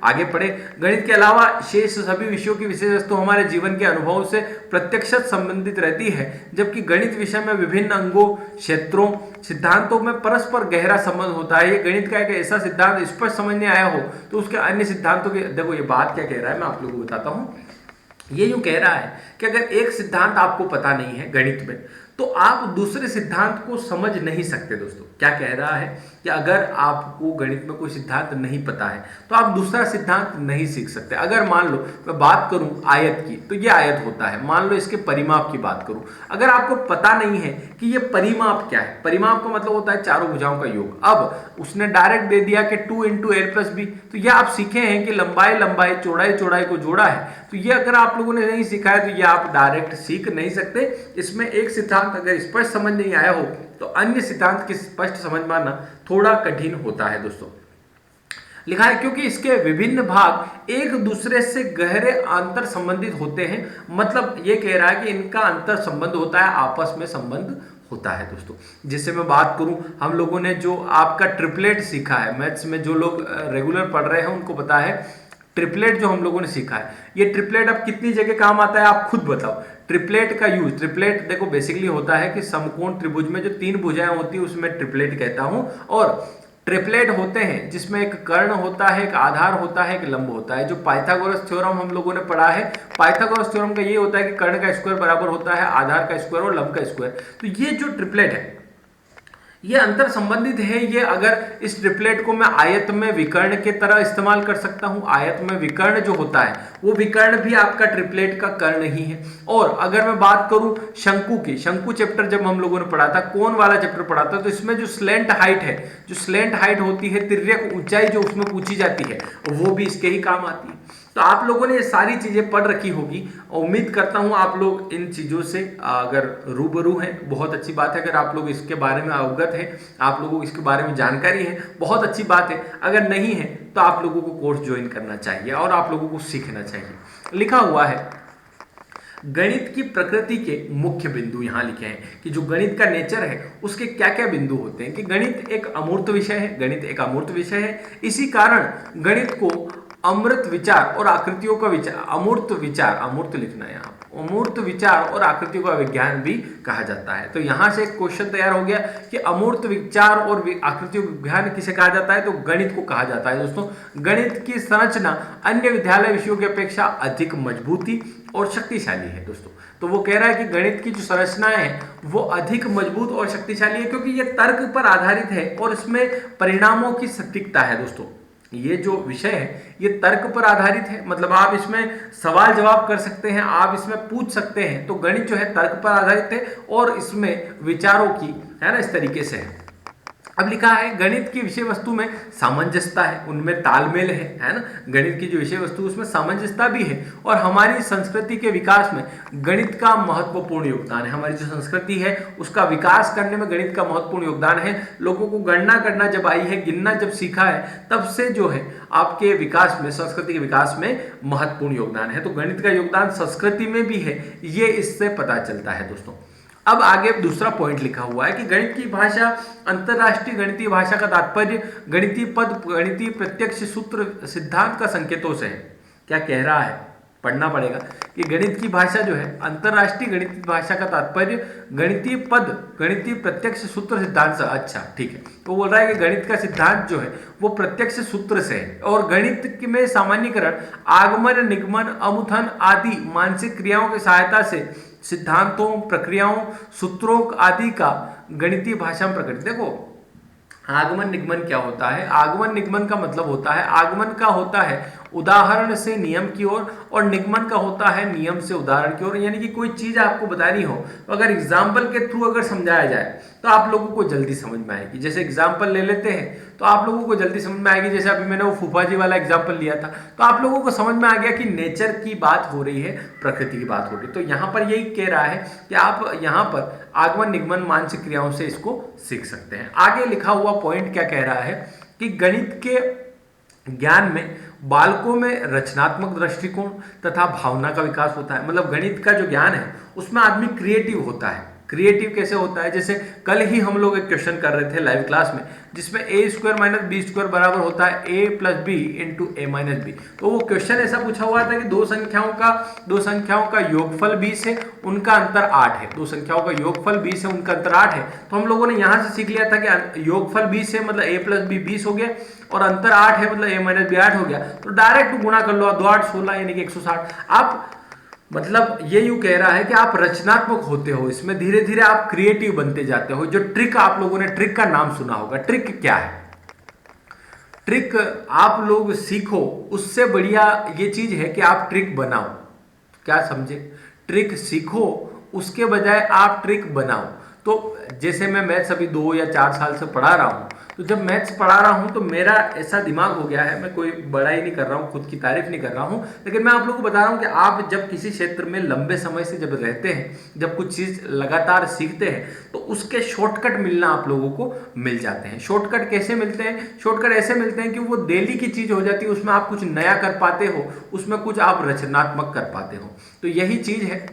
आगे पढ़े। गणित के अलावा शेष सभी विषयों की विषय वस्तु हमारे जीवन के अनुभव से प्रत्यक्ष संबंधित रहती है, जबकि गणित विषय में विभिन्न अंगों, क्षेत्रों, सिद्धांतों में परस्पर गहरा संबंध होता है। ये गणित का एक ऐसा सिद्धांत स्पष्ट समझ में आया हो तो उसके अन्य सिद्धांतों के, देखो ये बात क्या कह रहा है मैं आप लोगों को बताता हूं। ये यूं कह रहा है कि अगर एक सिद्धांत आपको पता नहीं है गणित में, तो आप दूसरे सिद्धांत को समझ नहीं सकते दोस्तों। क्या कह रहा है कि अगर आपको गणित में कोई सिद्धांत नहीं पता है तो आप दूसरा सिद्धांत नहीं सीख सकते। अगर मान लो मैं बात करूं आयत की, तो ये आयत होता है, मान लो इसके परिमाप की बात करूं, अगर आपको पता नहीं है कि ये परिमाप क्या है, परिमाप का मतलब होता है चारों भुजाओं का योग। अब उसने डायरेक्ट दे दिया कि 2 × l+b, तो ये आप सीखे हैं कि लंबाई, चौड़ाई को जोड़ा है, तो ये अगर आप लोगों ने नहीं सीखा है तो ये आप डायरेक्ट सीख नहीं सकते। इसमें एक सिद्धांत अगर स्पष्ट समझ नहीं आया हो तो अन्य सिद्धांत की स्पष्ट समझ पाना थोड़ा कठिन होता है दोस्तों। लिखा है क्योंकि इसके विभिन्न भाग एक दूसरे से गहरे अंतर संबंधित होते हैं। मतलब ये कह रहा है कि इनका अंतर संबंध होता है, आपस में संबंध होता है दोस्तों। जैसे मैं बात करूं, हम लोगों ने जो आपका ट्रिपलेट सीखा है मैथ्स में, जो लोग रेगुलर पढ़ रहे हैं उनको पता है ट्रिपलेट जो हम लोगों ने सीखा है, ये ट्रिपलेट अब कितनी जगह काम आता है आप खुद बताओ। ट्रिपलेट का यूज, ट्रिपलेट देखो बेसिकली होता है कि समकोण त्रिभुज में जो 3 भुजाएं होती है उसमें ट्रिपलेट कहता हूं। और ट्रिपलेट होते हैं जिसमें एक कर्ण होता है, एक आधार होता है, एक लंब होता है। जो पाइथागोरस थ्योरम हम लोगों ने पढ़ा है, पाइथागोरस थ्योरम का ये होता है कि कर्ण का स्क्वायर बराबर होता है आधार का स्क्वायर और लंब का स्क्वायर। तो ये जो ट्रिपलेट है ये अंतर संबंधित है। ये अगर इस ट्रिपलेट को मैं आयत में विकर्ण के तरह इस्तेमाल कर सकता हूं, आयत में विकर्ण जो होता है वो विकर्ण भी आपका ट्रिपलेट का कर्ण ही है। और अगर मैं बात करूं शंकु की, शंकु चैप्टर जब हम लोगों ने पढ़ा था, कोण वाला चैप्टर पढ़ा था, तो इसमें जो स्लेंट हाइट है, जो स्लेंट हाइट होती है, तिर्यक ऊंचाई जो उसमें पूछी जाती है, वो भी इसके ही काम आती है। तो आप लोगों ने ये सारी चीजें पढ़ रखी होगी। उम्मीद करता हूं आप लोग इन चीजों से अगर रूबरू हैं, बहुत अच्छी बात है। अगर आप लोग इसके बारे में अवगत हैं, आप लोगों को इसके बारे में जानकारी है, बहुत अच्छी बात है। अगर नहीं है तो आप लोगों को कोर्स ज्वाइन करना चाहिए और आप लोगों को सीखना चाहिए। लिखा हुआ है गणित की प्रकृति के मुख्य बिंदु, यहां लिखे हैं कि जो गणित का नेचर है उसके क्या क्या बिंदु होते हैं। कि गणित एक अमूर्त विषय है, गणित एक अमूर्त विषय है। इसी कारण गणित को अमृत विचार और आकृतियों का विचार, अमूर्त विचार, अमूर्त लिखना है यहाँ, अमूर्त विचार और आकृतियों का विज्ञान भी कहा जाता है। तो यहां से एक क्वेश्चन तैयार हो गया कि अमूर्त विचार और आकृतियों का विज्ञान किसे कहा जाता है, तो गणित को कहा जाता है। दोस्तों गणित की संरचना अन्य विद्यालय विषयों की अपेक्षा अधिक मजबूती और शक्तिशाली है। दोस्तों तो वो कह रहा है कि गणित की जो संरचनाएं है वो अधिक मजबूत और शक्तिशाली है क्योंकि ये तर्क पर आधारित है और इसमें परिणामों की सटीकता है। दोस्तों ये जो विषय है ये तर्क पर आधारित है, मतलब आप इसमें सवाल जवाब कर सकते हैं, आप इसमें पूछ सकते हैं। तो गणित जो है तर्क पर आधारित है और इसमें विचारों की, है ना, इस तरीके से है। अब लिखा है गणित की विषय वस्तु में सामंजस्यता है, उनमें तालमेल है ना। गणित की जो विषय वस्तु उसमें सामंजस्यता भी है और हमारी संस्कृति के विकास में गणित का महत्वपूर्ण योगदान है। हमारी जो संस्कृति है उसका विकास करने में गणित का महत्वपूर्ण योगदान है। लोगों को गणना करना जब आई है, गिनना जब सीखा है, तब से जो है आपके विकास में, संस्कृति के विकास में महत्वपूर्ण योगदान है। तो गणित का योगदान संस्कृति में भी है, ये इससे पता चलता है। दोस्तों अब आगे दूसरा पॉइंट लिखा हुआ है कि गणित की भाषा अंतरराष्ट्रीय गणितीय भाषा का तात्पर्य गणितीय पद, गणितीय प्रत्यक्ष सूत्र सिद्धांत का संकेतों से है। क्या कह रहा है, पढ़ना पड़ेगा कि गणित की भाषा जो है अंतरराष्ट्रीय गणितीय भाषा का तात्पर्य गणितीय पद, गणितीय प्रत्यक्ष सूत्र सिद्धांत से। अच्छा ठीक है, तो बोल रहा है कि गणित का सिद्धांत जो है वो प्रत्यक्ष सूत्र से है और गणित में सामान्यीकरण आगमन, निगमन, अमुथन आदि मानसिक क्रियाओं की सहायता से सिद्धांतों, प्रक्रियाओं, सूत्रों आदि का गणितीय भाषा में प्रकट। देखो आगमन निगमन क्या होता है, आगमन निगमन का मतलब होता है, आगमन का होता है उदाहरण से नियम की ओर और निगमन का होता है नियम से उदाहरण की ओर। यानी कि कोई चीज आपको बतानी हो तो अगर एग्जाम्पल के थ्रू अगर समझाया जाए तो आप लोगों को जल्दी समझ में आएगी। जैसे एग्जाम्पल ले लेते हैं तो आप लोगों को जल्दी समझ में आएगी। जैसे अभी मैंने वो फूफा जी वाला एग्जाम्पल लिया था तो आप लोगों को समझ में आ गया कि नेचर की बात हो रही है, प्रकृति की बात हो रही है। तो यहाँ पर यही कह रहा है कि आप यहाँ पर आगमन निगमन मानसिक क्रियाओं से इसको सीख सकते हैं। आगे लिखा हुआ पॉइंट क्या कह रहा है कि गणित के ज्ञान में बालकों में रचनात्मक दृष्टिकोण तथा भावना का विकास होता है। मतलब गणित का जो ज्ञान है उसमें आदमी क्रिएटिव होता है। क्रिएटिव कैसे होता है, जैसे कल ही हम लोग एक क्वेश्चन कर रहे थे लाइव क्लास में जिसमें ए स्क्वायर माइनस बी स्क्वायर बराबर होता है ए प्लस बी इंटू ए माइनस बी। तो वो क्वेश्चन ऐसा पूछा हुआ था कि दो संख्याओं का योगफल 20 है, उनका अंतर 8 है। दो संख्याओं का योगफल 20 है, उनका अंतर 8 है। तो हम लोगों ने यहां से सीख लिया था कि योगफल 20 है मतलब ए प्लस बी 20 हो गया और अंतर 8 है मतलब ए माइनस बी 8 हो गया। तो डायरेक्ट गुणा कर लो, 2 8 16 यानी कि 160। आप मतलब ये यूं कह रहा है कि आप रचनात्मक होते हो, इसमें धीरे धीरे आप क्रिएटिव बनते जाते हो। जो ट्रिक, आप लोगों ने ट्रिक का नाम सुना होगा। ट्रिक क्या है, ट्रिक आप लोग सीखो, उससे बढ़िया ये चीज है कि आप ट्रिक बनाओ। क्या समझे, ट्रिक सीखो उसके बजाय आप ट्रिक बनाओ। तो जैसे मैं मैथ्स अभी 2 या 4 साल से पढ़ा रहा हूं, तो जब मैथ्स पढ़ा रहा हूं तो मेरा ऐसा दिमाग हो गया है, मैं कोई बड़ाई नहीं कर रहा हूं, खुद की तारीफ नहीं कर रहा हूं, लेकिन मैं आप लोगों को बता रहा हूं कि आप जब किसी क्षेत्र में लंबे समय से जब रहते हैं, जब कुछ चीज लगातार सीखते हैं तो उसके शॉर्टकट मिलना आप लोगों को मिल जाते हैं। शॉर्टकट कैसे मिलते हैं, शॉर्टकट ऐसे मिलते हैं कि वो डेली की चीज हो जाती है, उसमें आप कुछ नया कर पाते हो, उसमें कुछ आप रचनात्मक कर पाते हो। तो यही चीज है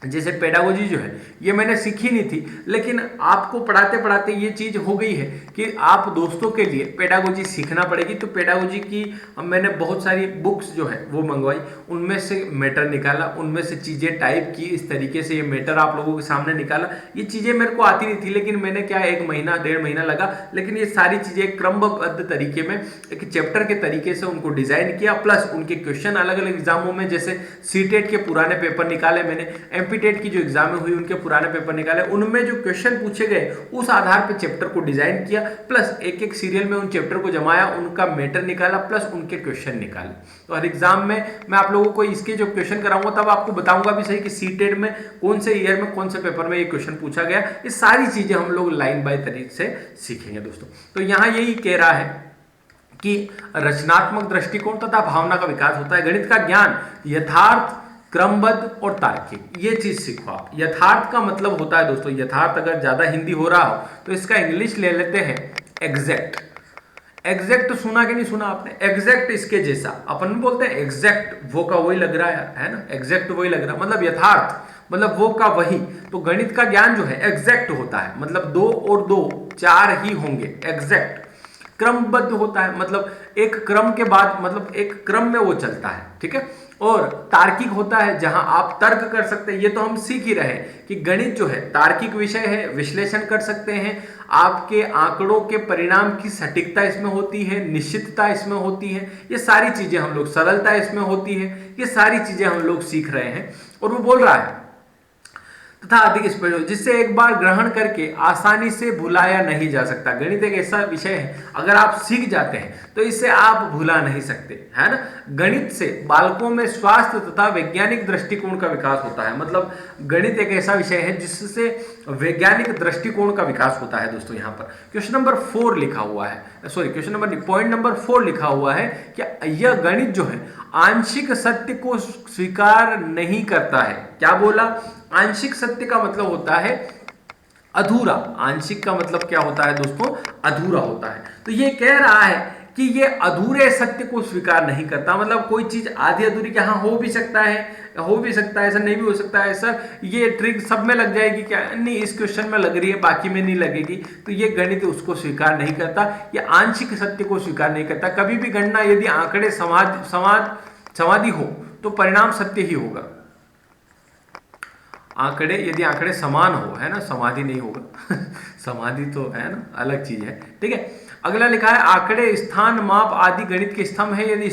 जैसे पेडागोजी जो है ये मैंने सीखी नहीं थी, लेकिन आपको पढ़ाते पढ़ाते ये चीज़ हो गई है कि आप दोस्तों के लिए पेडागोजी सीखना पड़ेगी। तो पेडागोजी की मैंने बहुत सारी बुक्स जो है वो मंगवाई, उनमें से मैटर निकाला, उनमें से चीज़ें टाइप की, इस तरीके से ये मैटर आप लोगों के सामने निकाला। ये चीज़ें मेरे को आती नहीं थी, लेकिन मैंने क्या 1 महीना 1.5 महीना लगा, लेकिन ये सारी चीज़ें क्रमबद्ध तरीके में एक चैप्टर के तरीके से उनको डिज़ाइन किया, प्लस उनके क्वेश्चन अलग अलग एग्जामों में, जैसे सीटेट के पुराने पेपर निकाले मैंने, एमपीटेट की जो एग्जाम हुई उनके पुराने पेपर निकाले, उनमें जो क्वेश्चन पूछे गए उस आधार पे चैप्टर को डिजाइन किया, प्लस एक एक सीरियल में उन चैप्टर को जमाया, उनका मैटर निकाला, प्लस उनके क्वेश्चन निकाले। तो हर एग्जाम में मैं आप लोगों को इसके जो क्वेश्चन कराऊंगा तब आपको बताऊंगा भी सही कि सीटेट में कौन से ईयर में कौन से पेपर में ये क्वेश्चन पूछा गया। ये सारी चीजें हम लोग लाइन बाय तरीके से सीखेंगे दोस्तों। तो यहाँ यही कह रहा है कि रचनात्मक दृष्टिकोण तथा भावना का विकास होता है। गणित का ज्ञान यथार्थ, क्रमबद्ध और तार्किक, ये चीज सीखो आप। यथार्थ का मतलब होता है दोस्तों, यथार्थ अगर ज्यादा हिंदी हो रहा हो तो इसका इंग्लिश ले लेते हैं एग्जैक्ट। एग्जैक्ट सुना कि नहीं सुना आपने? एग्जैक्ट इसके जैसा अपन बोलते हैं एग्जैक्ट, वो का वही लग रहा है ना, एग्जैक्ट वही लग रहा, मतलब यथार्थ, मतलब वो का वही। तो गणित का ज्ञान जो है एग्जैक्ट होता है, मतलब 2 और 2 4 ही होंगे, एग्जैक्ट। क्रमबद्ध होता है, मतलब एक क्रम के बाद, मतलब एक क्रम में वो चलता है, ठीक है। और तार्किक होता है, जहां आप तर्क कर सकते हैं। ये तो हम सीख ही रहे हैं कि गणित जो है तार्किक विषय है, विश्लेषण कर सकते हैं, आपके आंकड़ों के परिणाम की सटीकता इसमें होती है, निश्चितता इसमें होती है, ये सारी चीजें हम लोग, सरलता इसमें होती है, ये सारी चीजें हम लोग सीख रहे हैं। और वो बोल रहा है तथा अधिक स्पष्ट, जिससे एक बार ग्रहण करके आसानी से भुलाया नहीं जा सकता। गणित एक ऐसा विषय है, अगर आप सीख जाते हैं तो इसे आप भुला नहीं सकते, है ना। गणित से बालकों में स्वास्थ्य तथा वैज्ञानिक दृष्टिकोण का विकास होता है। मतलब गणित एक ऐसा विषय है जिससे वैज्ञानिक दृष्टिकोण का विकास होता है दोस्तों। यहाँ पर क्वेश्चन नंबर 4 लिखा हुआ है, सॉरी क्वेश्चन नंबर नहीं, पॉइंट नंबर 4 लिखा हुआ है कि यह गणित जो है आंशिक सत्य को स्वीकार नहीं करता है। क्या बोला? आंशिक सत्य का मतलब होता है अधूरा। आंशिक का मतलब क्या होता है दोस्तों? अधूरा होता है। तो ये कह रहा है कि ये अधूरे सत्य को स्वीकार नहीं करता, मतलब कोई चीज आधी अधूरी, क्या हाँ हो भी सकता है, हो भी सकता है, ऐसा नहीं भी हो सकता है, सर ये ट्रिक सब में लग जाएगी क्या? नहीं, इस क्वेश्चन में लग रही है, बाकी में नहीं लगेगी। तो ये गणित उसको स्वीकार नहीं करता, ये आंशिक सत्य को स्वीकार नहीं करता। कभी भी गणना यदि आंकड़े समाधि हो तो परिणाम सत्य ही होगा। आंकड़े यदि आंकड़े समान हो, है ना, समाधि नहीं होगा समाधि तो है ना अलग चीज है, ठीक है। अगला लिखा है आंकड़े, स्थान, माप आदि गणित के स्तंभ है, यदि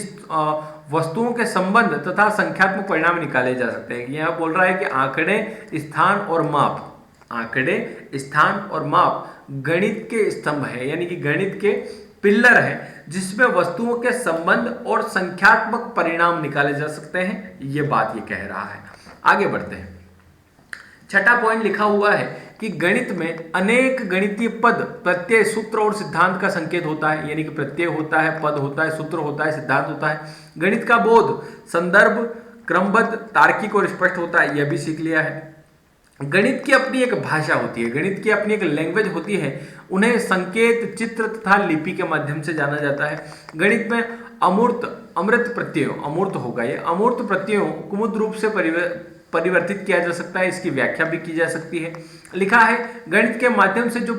वस्तुओं के संबंध तथा संख्यात्मक परिणाम निकाले जा सकते हैं। यह बोल रहा है कि आंकड़े, स्थान और माप, आंकड़े, स्थान और माप गणित के स्तंभ है, यानी कि गणित के पिल्लर है, जिसमें वस्तुओं के संबंध और संख्यात्मक परिणाम निकाले जा सकते हैं। ये बात ये कह रहा है। आगे बढ़ते हैं। छठा पॉइंट लिखा हुआ है कि गणित में अनेक गणितीय पद, प्रत्यय, सूत्र और सिद्धांत का संकेत होता है, यानी कि प्रत्यय होता है, पद होता है, सूत्र होता है, सिद्धांत होता है। गणित का बोध संदर्भ, क्रमबद्ध, तार्किक और स्पष्ट होता है, यह भी सीख लिया है। गणित की अपनी एक भाषा होती है, गणित की अपनी एक लैंग्वेज होती है, उन्हें संकेत, चित्र तथा लिपि के माध्यम से जाना जाता है। गणित में अमूर्त प्रत्ययों, अमूर्त होगा ये, अमूर्त प्रत्ययों कुमुद रूप से परिवर्तित किया जा सकता है, इसकी व्याख्या भी की जा सकती है। लिखा है गणित के माध्यम से जो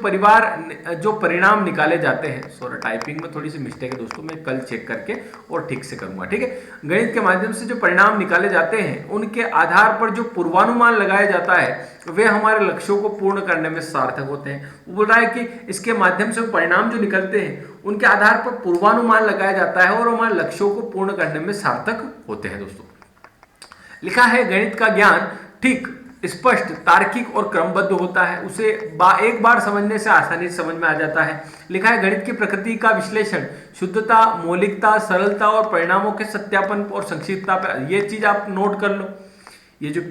परिणाम निकाले जाते हैं, सॉरी टाइपिंग में थोड़ी सी मिस्टेक है दोस्तों, मैं कल चेक करके और ठीक से करूंगा, ठीक है। गणित के माध्यम से जो परिणाम निकाले जाते हैं उनके आधार पर जो पूर्वानुमान लगाया जाता है वे हमारे लक्ष्यों को पूर्ण करने में सार्थक होते हैं। वो बोल रहा है कि इसके माध्यम से परिणाम जो निकलते हैं उनके आधार पर पूर्वानुमान लगाया जाता है और हमारे लक्ष्यों को पूर्ण करने में सार्थक होते हैं दोस्तों। लिखा है गणित का ज्ञान ठीक, स्पष्ट, तार्किक और क्रमबद्ध होता है, उसे एक बार समझने से आसानी से समझ में आ जाता है। लिखा है गणित की प्रकृति का विश्लेषण शुद्धता, मौलिकता, सरलता और परिणामों के सत्यापन और संक्षिप्तता पर, ये चीज आप नोट कर लो। ये जो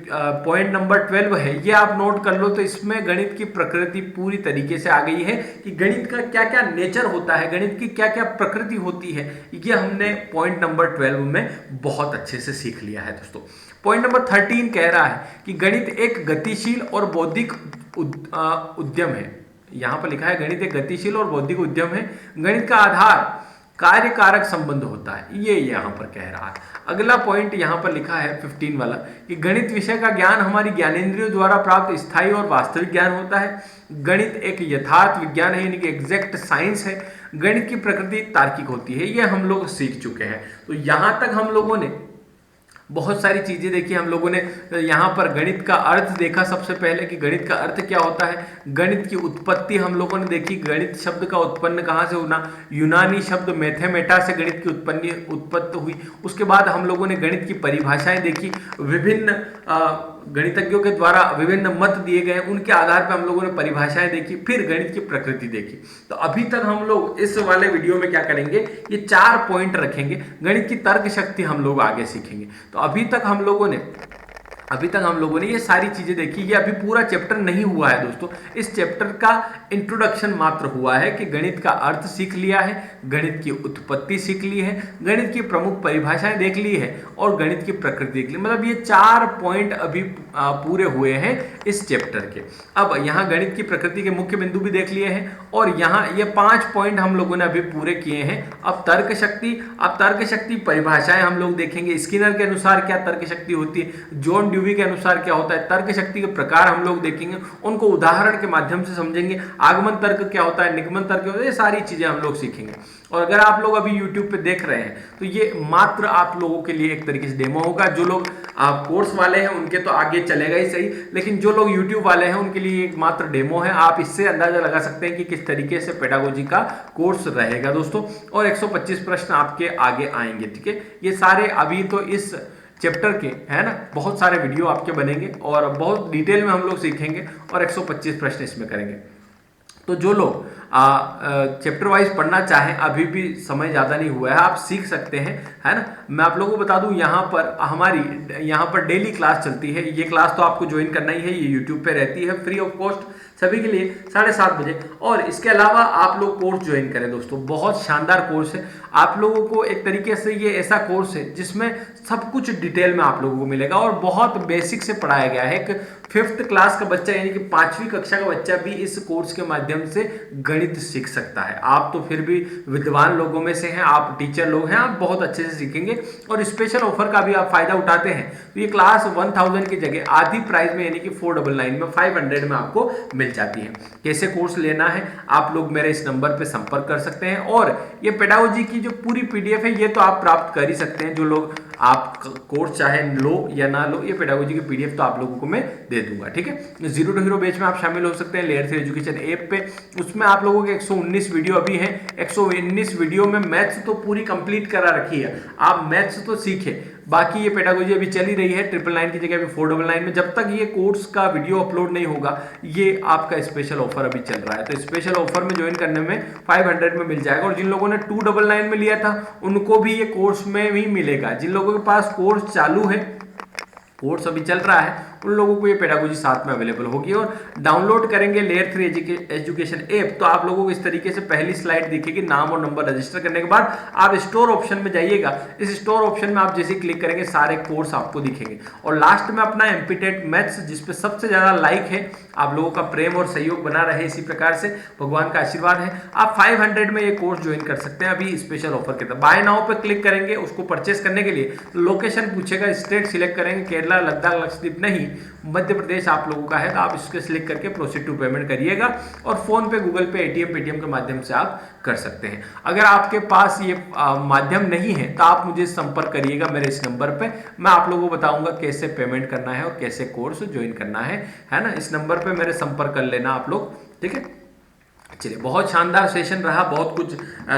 पॉइंट नंबर 12 है ये आप नोट कर लो। तो इसमें गणित की प्रकृति पूरी तरीके से आ गई है कि गणित का क्या क्या नेचर होता है, गणित की क्या क्या प्रकृति होती है, ये हमने पॉइंट नंबर 12 में बहुत अच्छे से सीख लिया है दोस्तों। पॉइंट नंबर 13 कह रहा है कि गणित एक गतिशील और बौद्धिक उद्यम है। यहां पर लिखा है गणित एक गतिशील और बौद्धिक उद्यम है। गणित का आधार कार्य कारक संबंध होता है, ये यहाँ पर कह रहा है। अगला पॉइंट यहाँ पर लिखा है 15 वाला कि गणित विषय का ज्ञान हमारी ज्ञानेंद्रियों द्वारा प्राप्त स्थायी और वास्तविक ज्ञान होता है। गणित एक यथार्थ विज्ञान है, यानी कि एग्जैक्ट साइंस है। गणित की प्रकृति तार्किक होती है, ये हम लोग सीख चुके हैं। तो यहाँ तक हम लोगों ने बहुत सारी चीजें देखी। हम लोगों ने यहाँ पर गणित का अर्थ देखा, सबसे पहले कि गणित का अर्थ क्या होता है। गणित की उत्पत्ति हम लोगों ने देखी, गणित शब्द का उत्पन्न कहाँ से होना, यूनानी शब्द मैथमेटा से गणित की उत्पत्ति हुई। उसके बाद हम लोगों ने गणित की परिभाषाएं देखी, विभिन्न गणितज्ञों के द्वारा विभिन्न मत दिए गए, उनके आधार पर हम लोगों ने परिभाषाएं देखी, फिर गणित की प्रकृति देखी। तो अभी तक हम लोग इस वाले वीडियो में क्या करेंगे, ये 4 पॉइंट रखेंगे। गणित की तर्क शक्ति हम लोग आगे सीखेंगे। तो अभी तक हम लोगों ने ये सारी चीजें देखी। ये अभी पूरा चैप्टर नहीं हुआ है दोस्तों, इस चैप्टर का इंट्रोडक्शन मात्र हुआ है कि गणित का अर्थ सीख लिया है, गणित की उत्पत्ति सीख ली है, गणित की प्रमुख परिभाषाएं देख ली है और गणित की प्रकृति देख ली। मतलब ये 4 पॉइंट अभी पूरे हुए हैं इस चैप्टर के। अब यहाँ गणित की प्रकृति के मुख्य बिंदु भी देख लिए हैं और यहाँ ये 5 पॉइंट हम लोगों ने अभी पूरे किए हैं। अब तर्क शक्ति परिभाषाएं हम लोग देखेंगे। स्किनर के अनुसार क्या तर्क शक्ति होती है, जॉन ड्यूवी के अनुसार क्या होता है, तर्क शक्ति के प्रकार हम लोग देखेंगे, उनको उदाहरण के माध्यम से समझेंगे। आगमन तर्क क्या होता है, निगमन तर्क क्या होता है, ये सारी चीजें हम लोग सीखेंगे। और अगर आप लोग अभी YouTube पे देख रहे हैं तो ये मात्र आप लोगों के लिए एक तरीके से डेमो होगा। जो लोग कोर्स वाले हैं उनके तो आगे चलेगा ही सही, लेकिन जो लोग YouTube वाले हैं उनके लिए एक मात्र डेमो है। आप इससे अंदाजा लगा सकते हैं कि किस तरीके से पेडागोजी का कोर्स रहेगा दोस्तों। और 125 प्रश्न आपके आगे आएंगे, ठीक है। ये सारे अभी तो इस चैप्टर के है ना, बहुत सारे वीडियो आपके बनेंगे और बहुत डिटेल में हम लोग सीखेंगे और 125 प्रश्न इसमें करेंगे। तो जो लोग चैप्टर वाइज पढ़ना चाहें, अभी भी समय ज़्यादा नहीं हुआ है, आप सीख सकते हैं, है ना। मैं आप लोगों को बता दूं, यहाँ पर हमारी यहाँ पर डेली क्लास चलती है। ये क्लास तो आपको ज्वाइन करना ही है, ये यूट्यूब पे रहती है फ्री ऑफ कॉस्ट सभी के लिए 7:30 बजे। और इसके अलावा आप लोग कोर्स ज्वाइन करें दोस्तों, बहुत शानदार कोर्स है। आप लोगों को एक तरीके से ये ऐसा कोर्स है जिसमें सब कुछ डिटेल में आप लोगों को मिलेगा और बहुत बेसिक से पढ़ाया गया है। एक 5th क्लास का बच्चा यानी कि 5वीं कक्षा का बच्चा भी इस कोर्स के माध्यम से गणित सीख सकता है। आप तो फिर भी विद्वान लोगों में से हैं, आप टीचर लोग हैं, आप बहुत अच्छे से सीखेंगे। और स्पेशल ऑफर का भी आप फायदा उठाते हैं तो ये क्लास 1000 की जगह आधी प्राइस में यानी कि 499 में 500 में आपको मिल जाती है। कैसे कोर्स लेना है, आप लोग मेरे इस नंबर पे संपर्क कर सकते हैं। और ये पेडागोजी की जो पूरी PDF है ये तो आप प्राप्त कर ही सकते हैं। जो लोग आप कोर्स चाहे लो या ना लो, ये पेडागोजी की PDF तो आप लोगों को मैं दे दूंगा, ठीक है। जीरो टू हीरो बैच में आप शामिल हो सकते हैं लेयर 3 एजुकेशन ऐप पे। उसमें आप लोगों के 119 वीडियो अभी हैं। 119 वीडियो में मैथ्स तो पूरी कंप्लीट करा रखी है, आप मैथ्स तो सीखे। बाकी ये पेडागोजी अभी चली रही है 999 की जगह पे 499 में। जब तक ये कोर्स का वीडियो अपलोड नहीं होगा, ये आपका स्पेशल ऑफर अभी चल रहा है। तो स्पेशल ऑफर में ज्वाइन करने में 500 में मिल जाएगा। और जिन लोगों ने 299 में लिया था उनको भी ये कोर्स में भी मिलेगा। जिन लोगों के पास कोर्स चालू है, कोर्स अभी चल रहा है, उन लोगों को ये पेडागोजी साथ में अवेलेबल होगी। और डाउनलोड करेंगे लेयर 3 एजुकेशन ऐप तो आप लोगों को इस तरीके से पहली स्लाइड दिखेगी। नाम और नंबर रजिस्टर करने के बाद आप स्टोर ऑप्शन में जाइएगा। इस स्टोर ऑप्शन में आप जैसे क्लिक करेंगे सारे कोर्स आपको दिखेंगे। और लास्ट में अपना एमपीटेट मैथ्स जिस पे सबसे ज्यादा लाइक है, आप लोगों का प्रेम और सहयोग बना रहे इसी प्रकार से, भगवान का आशीर्वाद है। आप 500 में ये कोर्स ज्वाइन कर सकते हैं अभी स्पेशल ऑफर के तहत। बाय नाउ पे क्लिक करेंगे, उसको परचेस करने के लिए लोकेशन पूछेगा, स्टेट सिलेक्ट करेंगे, केरला, लद्दाख, लक्षद्वीप नहीं, मध्य प्रदेश आप लोगों का है तो आप इसके सिलेक्ट करके प्रोसीड टू पेमेंट करिएगा। और फोन पे, गूगल पे, ATM, पेटीएम के माध्यम से आप कर सकते हैं। अगर आपके पास ये माध्यम नहीं है तो आप मुझे संपर्क करिएगा मेरे इस नंबर पे। मैं आप लोगों को बताऊंगा कैसे पेमेंट करना है और कैसे कोर्स ज्वाइन करना है ना। इस नंबर पे मेरे संपर्क कर लेना आप लोग, ठीक है। चलिए, बहुत शानदार सेशन रहा, बहुत कुछ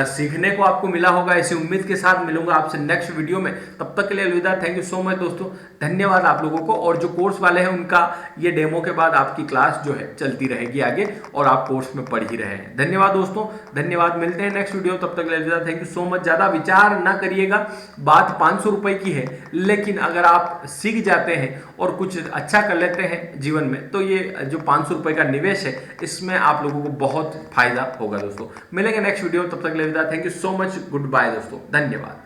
सीखने को आपको मिला होगा। ऐसी उम्मीद के साथ मिलूंगा आपसे नेक्स्ट वीडियो में। तब तक के लिए अलविदा। थैंक यू सो मच दोस्तों, धन्यवाद आप लोगों को। और जो कोर्स वाले हैं उनका ये डेमो के बाद आपकी क्लास जो है चलती रहेगी आगे और आप कोर्स में पढ़ ही रहे हैं। धन्यवाद दोस्तों, धन्यवाद। मिलते हैं नेक्स्ट वीडियो, तब तक के लिए अलविदा। Thank you so much. ज्यादा विचार ना करिएगा, बात 500 रुपए की है, लेकिन अगर आप सीख जाते हैं और कुछ अच्छा कर लेते हैं जीवन में तो ये जो 500 रुपए का निवेश है इसमें आप लोगों को बहुत फायदा होगा दोस्तों। मिलेंगे नेक्स्ट वीडियो, तब तक के लिए अलविदा। Thank you so much, good bye दोस्तों, धन्यवाद।